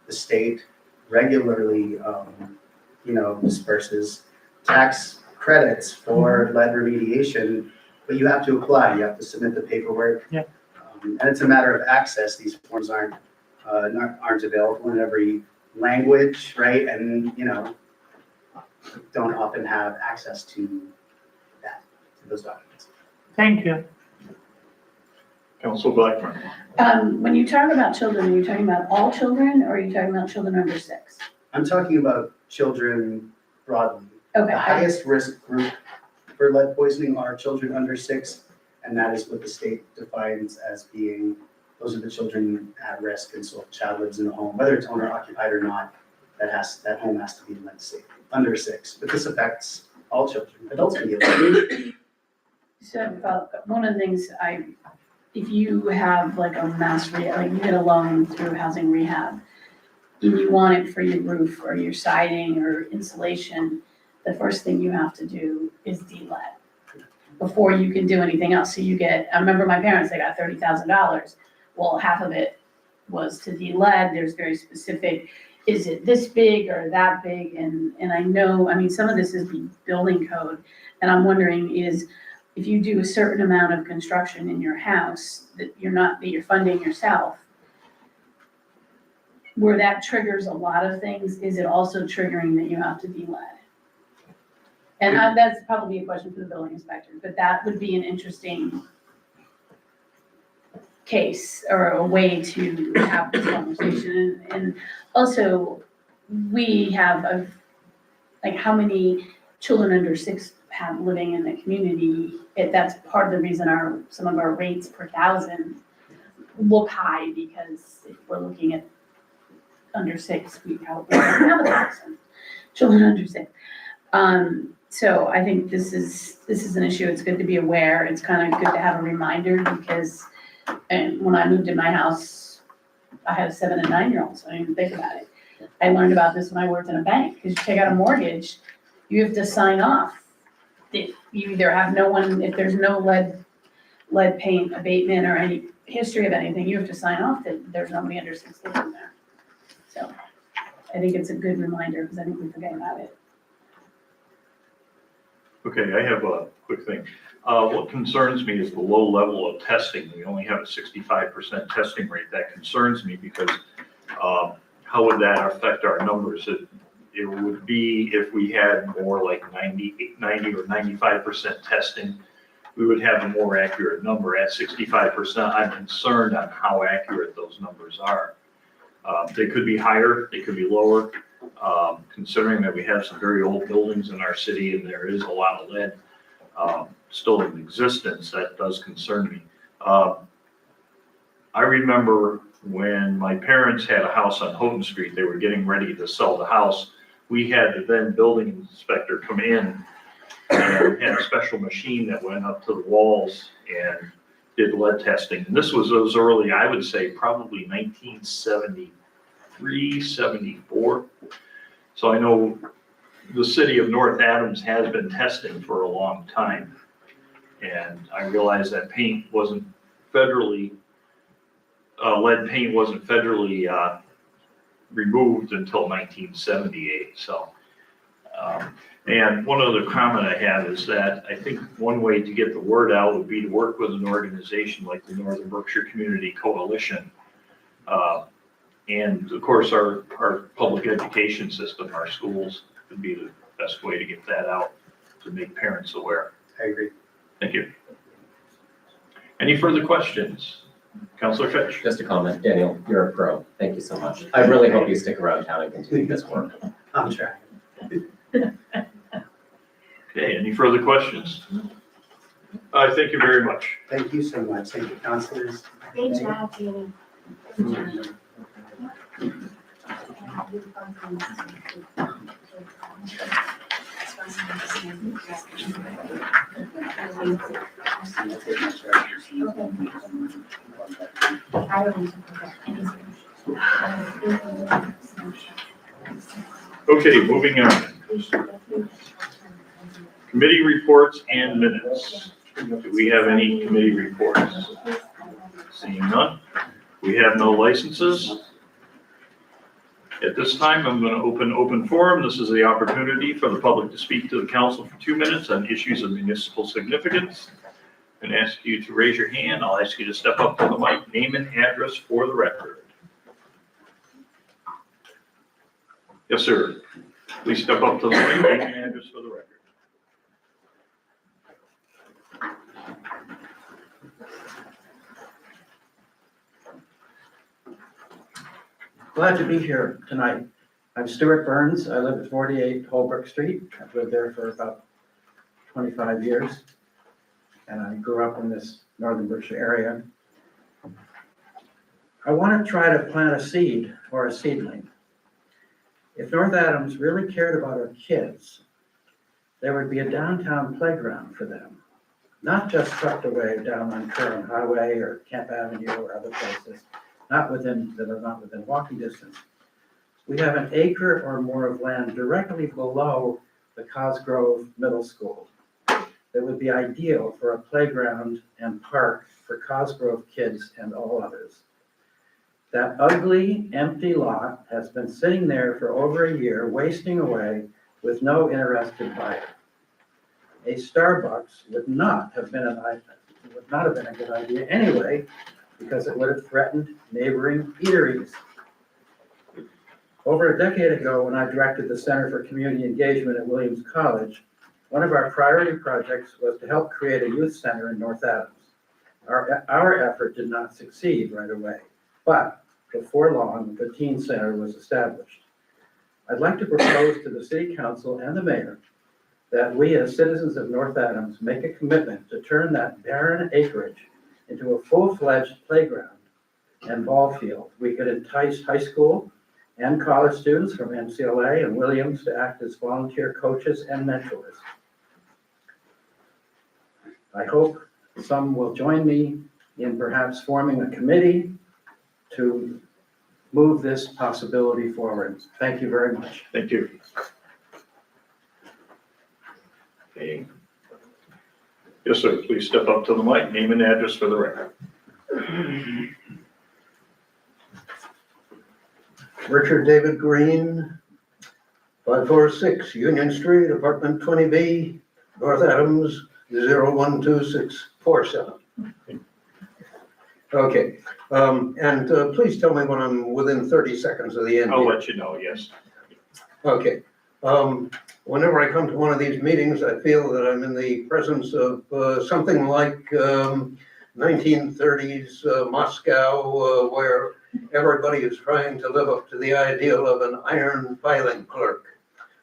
The state regularly, disperses tax credits for lead remediation, but you have to apply. You have to submit the paperwork. Yeah. And it's a matter of access. These forms aren't available in every language, right? And, don't often have access to those documents. Thank you. Council Blackburn. When you talk about children, are you talking about all children or are you talking about children under 6? I'm talking about children broadly. Okay. The highest risk group for lead poisoning are children under 6, and that is what the state defines as being, those are the children at risk. And so if a child lives in a home, whether it's owner occupied or not, that home has to be lead safe, under 6. But this affects all children. Adults can get lead. So one of the things if you have like a mass rehab, like you get a loan through housing rehab, and you want it for your roof or your siding or insulation, the first thing you have to do is de-lead before you can do anything else. So I remember my parents, they got $30,000. Well, half of it was to de-lead. There's very specific, is it this big or that big? And I know, some of this is the building code. And I'm wondering if you do a certain amount of construction in your house that you're funding yourself, where that triggers a lot of things, is it also triggering that you have to de-lead? And that's probably a question for the building inspector, but that would be an interesting case or a way to have this conversation. And also, we have how many children under 6 have living in the community? That's part of the reason some of our rates per thousand look high, because if we're looking at under 6, we probably don't have 1,000 children under 6. So I think this is an issue. It's good to be aware. It's kind of good to have a reminder, because when I moved in my house, I had a 7 and 9-year-old, so I didn't even think about it. I learned about this when I worked in a bank, because you take out a mortgage, you have to sign off. If you either have if there's no lead paint abatement or any history of anything, you have to sign off that there's nobody under 6 living there. So I think it's a good reminder, because I think we forget about it. Okay, I have a quick thing. What concerns me is the low level of testing. We only have a 65% testing rate. That concerns me, because how would that affect our numbers? It would be if we had more like 90 or 95% testing, we would have a more accurate number. At 65%, I'm concerned on how accurate those numbers are. They could be higher, they could be lower. Considering that we have some very old buildings in our city and there is a lot of lead still in existence, that does concern me. I remember when my parents had a house on Houghton Street, they were getting ready to sell the house. We had the then building inspector come in and had a special machine that went up to the walls and did lead testing. And this was early, I would say probably 1973, 74. So I know the city of North Adams has been testing for a long time. And I realized that paint wasn't federally, lead paint wasn't federally removed until 1978. So, and one other comment I have is that I think one way to get the word out would be to work with an organization like the Northern Berkshire Community Coalition. And of course, our public education system, our schools, would be the best way to get that out, to make parents aware. I agree. Thank you. Any further questions? Councilor Fitch. Just a comment, Daniel, you're a pro. Thank you so much. I really hope you stick around town and continue this work. I'm trying. Okay, any further questions? Thank you very much. Thank you so much. Thank you, councilors. Great job, Jamie. Okay, moving on. Committee reports and minutes. Do we have any committee reports? Seeing none. We have no licenses. At this time, I'm going to open forum. This is the opportunity for the public to speak to the council for 2 minutes on issues of municipal significance. And ask you to raise your hand. I'll ask you to step up to the mic, name and address for the record. Yes, sir. Please step up to the mic, name and address for the record. Glad to be here tonight. I'm Stuart Burns. I live at 48 Holbrook Street. I've lived there for about 25 years. And I grew up in this northern Berkshire area. I want to try to plant a seed or a seedling. If North Adams really cared about our kids, there would be a downtown playground for them, not just tucked away down on Curran Highway or Camp Avenue or other places, that are not within walking distance. We have an acre or more of land directly below the Cosgrove Middle School that would be ideal for a playground and park for Cosgrove kids and all others. That ugly, empty lot has been sitting there for over a year, wasting away with no interested buyer. A Starbucks would not have been a good idea anyway, because it would have threatened neighboring eateries. Over a decade ago, when I directed the Center for Community Engagement at Williams College, one of our priority projects was to help create a youth center in North Adams. Our effort did not succeed right away, but before long, the teen center was established. I'd like to propose to the city council and the mayor that we as citizens of North Adams make a commitment to turn that barren acreage into a full-fledged playground and ball field. We could entice high school and college students from MCLA and Williams to act as volunteer coaches and mentors. I hope some will join me in perhaps forming a committee to move this possibility forward. Thank you very much. Thank you. Okay. Yes, sir. Please step up to the mic, name and address for the record. Richard David Green, 546 Union Street, apartment 20B, North Adams, 012647. Okay, and please tell me when I'm within 30 seconds of the end. I'll here. let you know, yes. Okay. Whenever I come to one of these meetings, I feel that I'm in the presence of something like 1930s Moscow, where everybody is trying to live up to the ideal of an iron filing clerk.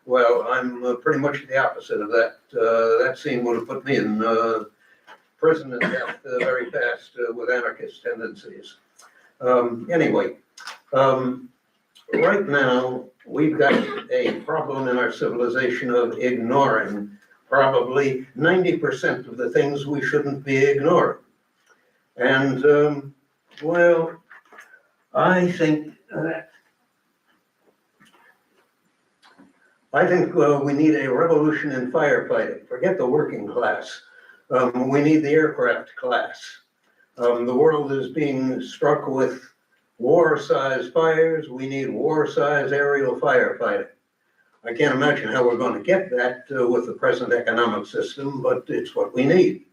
Well, I'm pretty much the opposite of that. That scene would have put me in prison and death very fast with anarchist tendencies. Anyway, right now, we've got a problem in our civilization of ignoring probably 90% of the things we shouldn't be ignoring. And, well, I think we need a revolution in firefighting. Forget the working class. We need the aircraft class. The world is being struck with war-size fires. We need war-size aerial firefighting. I can't imagine how we're going to get that with the present economic system, but it's what we need.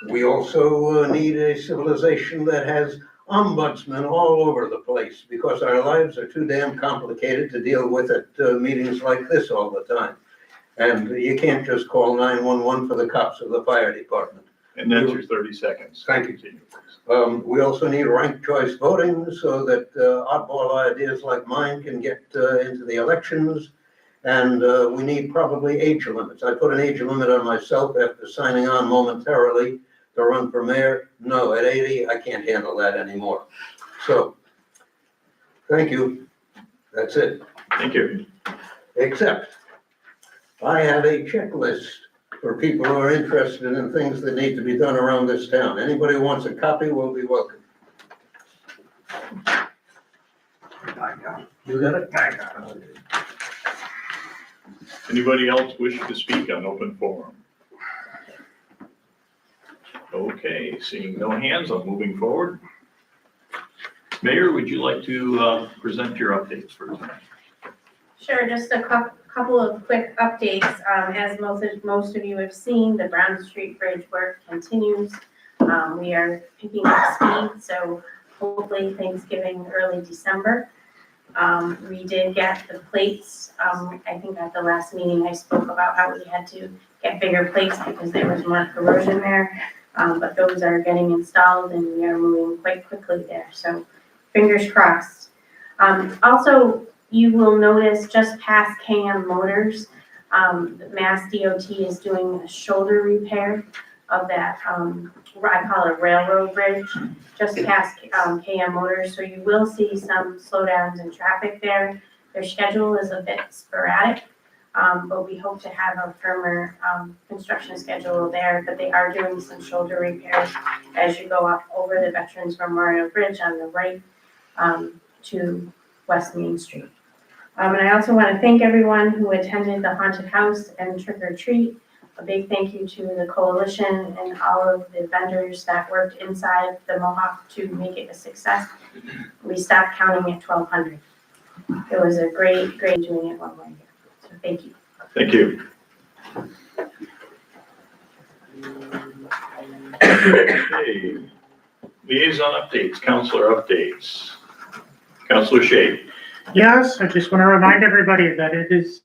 We also need a civilization that has ombudsmen all over the place, because our lives are too damn complicated to deal with at meetings like this all the time. And you can't just call 911 for the cops or the fire department. And that's your 30 seconds. Thank you. Continue, please. We also need ranked choice voting so that oddball ideas like mine can get into the elections. And we need probably age limits. I put an age limit on myself after signing on momentarily to run for mayor. No, at 80, I can't handle that anymore. So, thank you. That's it. Thank you. Except, I have a checklist for people who are interested in things that need to be done around this town. Anybody who wants a copy will be welcome. You got it? Anybody else wish to speak on open forum? Okay, seeing no hands, I'm moving forward. Mayor, would you like to present your updates for tonight? Sure, just a couple couple of quick updates. As most of you have seen, the Brown Street Bridge work continues. We are picking up speed, so hopefully Thanksgiving, early December. We did get the plates. I think at the last meeting I spoke about how we had to get bigger plates because there was more corrosion there. But those are getting installed and we are moving quite quickly there. So fingers crossed. Also, you will notice just past KM Motors, Mass DOT is doing a shoulder repair of that, I call it railroad bridge, just past KM Motors. So you will see some slowdowns in traffic there. Their schedule is a bit sporadic, but we hope to have a firmer construction schedule there. But they are doing some shoulder repairs as you go up over the Veterans Memorial Bridge on the right to West Main Street. And I also want to thank everyone who attended the haunted house and trick or treat. A big thank you to the coalition and all of the vendors that worked inside the Mohawk to make it a success. We stopped counting at 1,200. It was a great doing it one way. So thank you. Thank you. Okay. Liaison updates, counselor updates. Counselor Shay. Yes, I just want to remind everybody that it is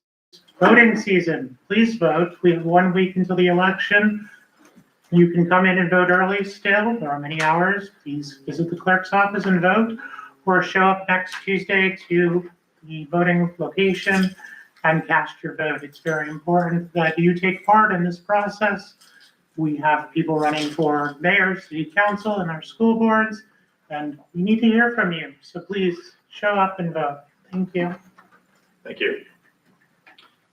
voting season. Please vote. We have 1 week until the election. You can come in and vote early still. There are many hours. Please visit the clerk's office and vote, or show up next Tuesday to the voting location and cast your vote. It's very important that you take part in this process. We have people running for mayor, city council, and our school boards, and we need to hear from you. So please show up and vote. Thank you. Thank you.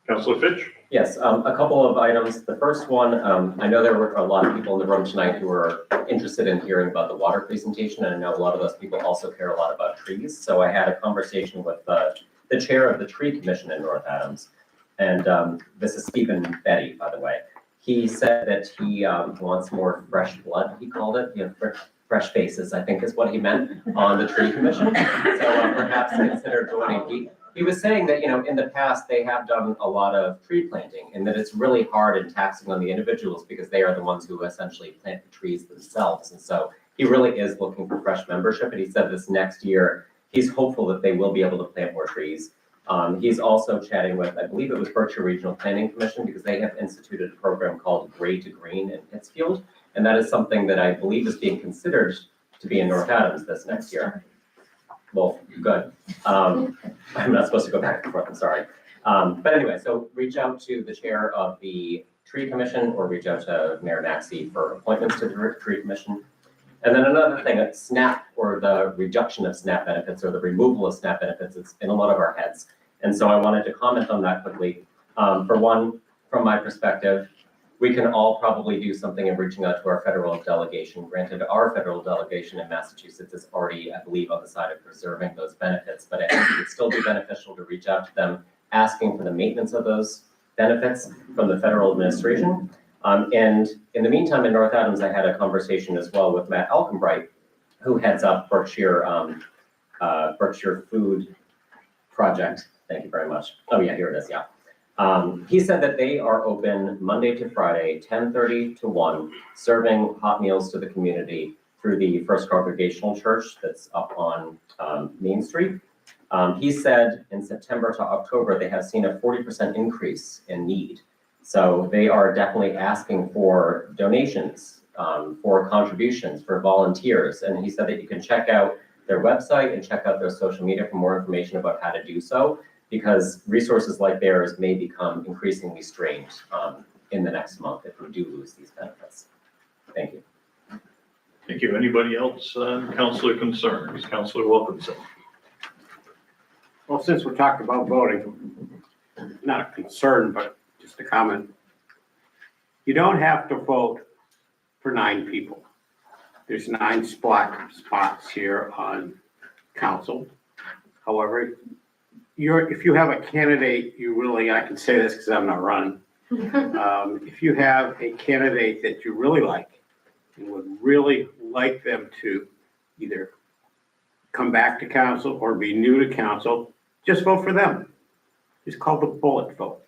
Counselor Fitch. Yes, a couple of items. The first one, I know there were a lot of people in the room tonight who were interested in hearing about the water presentation, and I know a lot of those people also care a lot about trees. So I had a conversation with the chair of the Tree Commission in North Adams, and this is Stephen Betty, by the way. He said that he wants more fresh blood, he called it, fresh faces, I think is what he meant, on the Tree Commission. So perhaps consider joining. He was saying that, in the past, they have done a lot of tree planting, and that it's really hard and taxing on the individuals because they are the ones who essentially plant the trees themselves. And so he really is looking for fresh membership. And he said this next year, he's hopeful that they will be able to plant more trees. He's also chatting with, I believe it was Berkshire Regional Planning Commission, because they have instituted a program called Gray to Green in Pittsfield. And that is something that I believe is being considered to be in North Adams this next year. Well, good. I'm not supposed to go back and forth, I'm sorry. But anyway, so reach out to the chair of the Tree Commission or reach out to Mayor Maxey for appointments to the Tree Commission. And then another thing, SNAP, or the reduction of SNAP benefits or the removal of SNAP benefits, it's in a lot of our heads. And so I wanted to comment on that quickly. For one, from my perspective, we can all probably do something in reaching out to our federal delegation. Granted, our federal delegation in Massachusetts is already, I believe, on the side of preserving those benefits, but I think it would still be beneficial to reach out to them, asking for the maintenance of those benefits from the federal administration. And in the meantime, in North Adams, I had a conversation as well with Matt Alkenbright, who heads up Berkshire Food Project. Thank you very much. Oh yeah, here it is, yeah. He said that they are open Monday to Friday, 10:30 to 1, serving hot meals to the community through the First Congregational Church that's up on Main Street. He said in September to October, they have seen a 40% increase in need. So they are definitely asking for donations, for contributions, for volunteers. And he said that you can check out their website and check out their social media for more information about how to do so, because resources like theirs may become increasingly strained in the next month if we do lose these benefits. Thank you. Thank you. Anybody else on counselor concerns? Counselor Wilkinson. Well, since we're talking about voting, not a concern, but just a comment. You don't have to vote for 9 people. There's 9 spots here on council. However, if you have a candidate, I can say this because I'm not running. If you have a candidate that you really like and would really like them to either come back to council or be new to council, just vote for them. is called the bullet vote.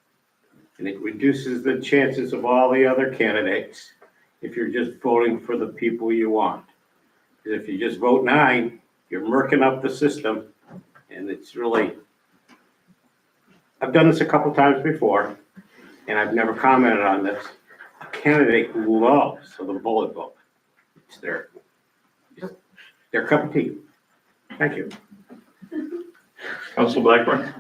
And it reduces the chances of all the other candidates if you're just voting for the people you want. Because if you just vote 9, you're murking up the system, and it's really, I've done this a couple times before, and I've never commented on this. A candidate loves the bullet vote. It's their cup of tea. Thank you. Council Blackburn?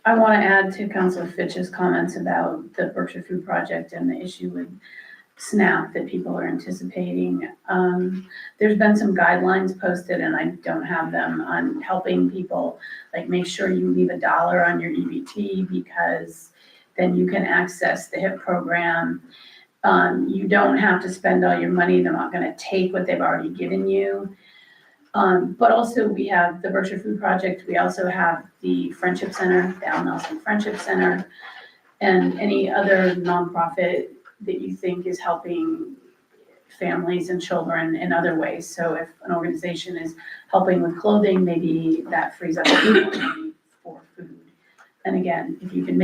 I want to add to Councilor Fitch's comments about the Berkshire Food Project and the issue with SNAP that people are anticipating. There's been some guidelines posted, and I don't have them, on helping people, like make sure you leave $1 on your EBT, because then you can access the HIP program. You don't have to spend all your money. They're not going to take what they've already given you. But also we have the Berkshire Food Project. We also have the Friendship Center, the Al Nelson Friendship Center, and any other nonprofit that you think is helping families and children in other ways. So if an organization is helping with clothing, maybe that frees up money for food. And again, if you can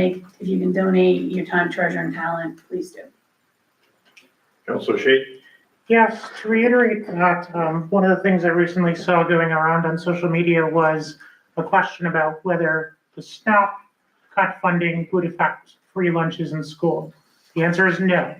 donate your time, treasure, and talent, please do. Councilor Shade? Yes, to reiterate that, one of the things I recently saw going around on social media was a question about whether the SNAP cut funding would affect free lunches in school. The answer is no.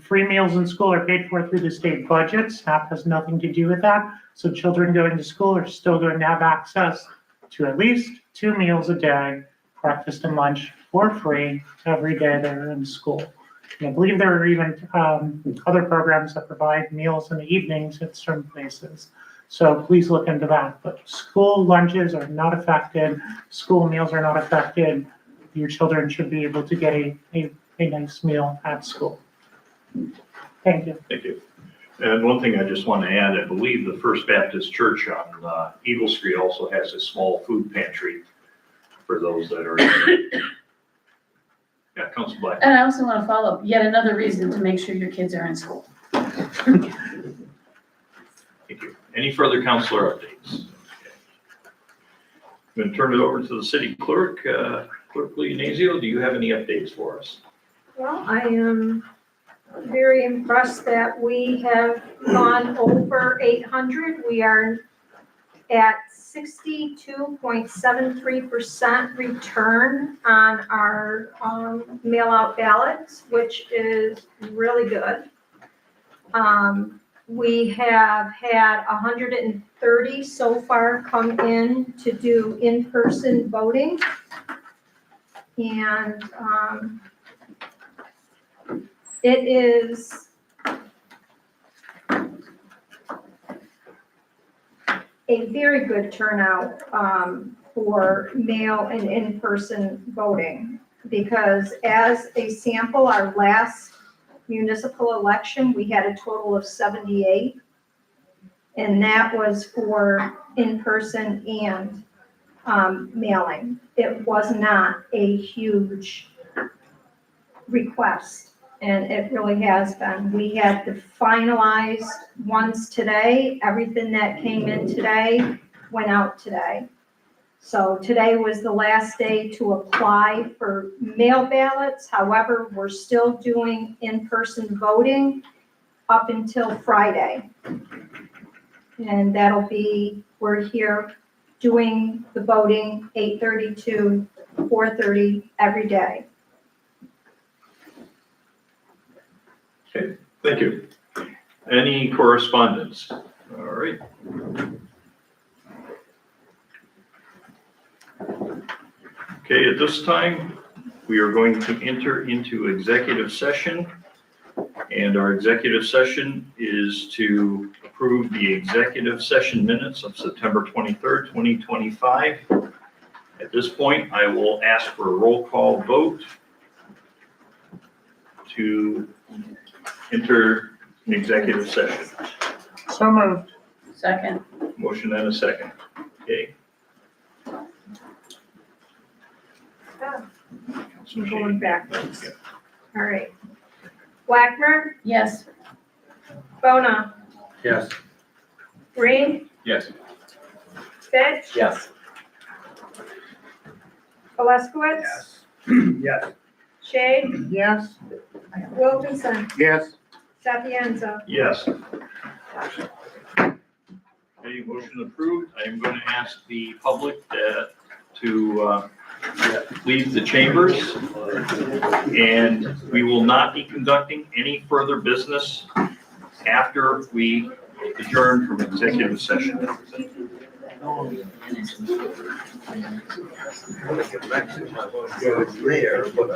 Free meals in school are paid for through the state budget. SNAP has nothing to do with that. So children going to school are still going to have access to at least 2 meals a day, breakfast and lunch, for free every day they're in school. And I believe there are even other programs that provide meals in the evenings at certain places. So please look into that. But school lunches are not affected. School meals are not affected. Your children should be able to get a nice meal at school. Thank you. Thank you. And one thing I just want to add, I believe the First Baptist Church on Eagle Street also has a small food pantry for those that are. Yeah, Council Black. And I also want to follow up, yet another reason to make sure your kids are in school. Thank you. Any further councilor updates? I'm going to turn it over to the city clerk. Clerk Leonazio, do you have any updates for us? Well, I am very impressed that we have gone over 800. We are at 62.73% return on our mail-out ballots, which is really good. We have had 130 so far come in to do in-person voting. And it is a very good turnout for mail and in-person voting, because as a sample, our last municipal election, we had a total of 78, and that was for in-person and mailing. It was not a huge request, and it really has been. We had the finalized ones today. Everything that came in today went out today. So today was the last day to apply for mail ballots. However, we're still doing in-person voting up until Friday. And that'll be, we're here doing the voting 8:30 to 4:30 every day. Okay, thank you. Any correspondence? All right. Okay, at this time, we are going to enter into executive session. And our executive session is to approve the executive session minutes of September 23rd, 2025. At this point, I will ask for a roll call vote to enter an executive session. So moved. Second. Motion and a second. Okay. I'm going backwards. All right. Blackmer, Yes. Bona, Yes. Green, Yes. Fitch, Yes. Peleskowitz, Yes. Shade, Yes. Wilkinson, Yes. Sapienza. Yes. Okay, motion approved. I am going to ask the public to leave the chambers. And we will not be conducting any further business after we adjourn from executive session. There, but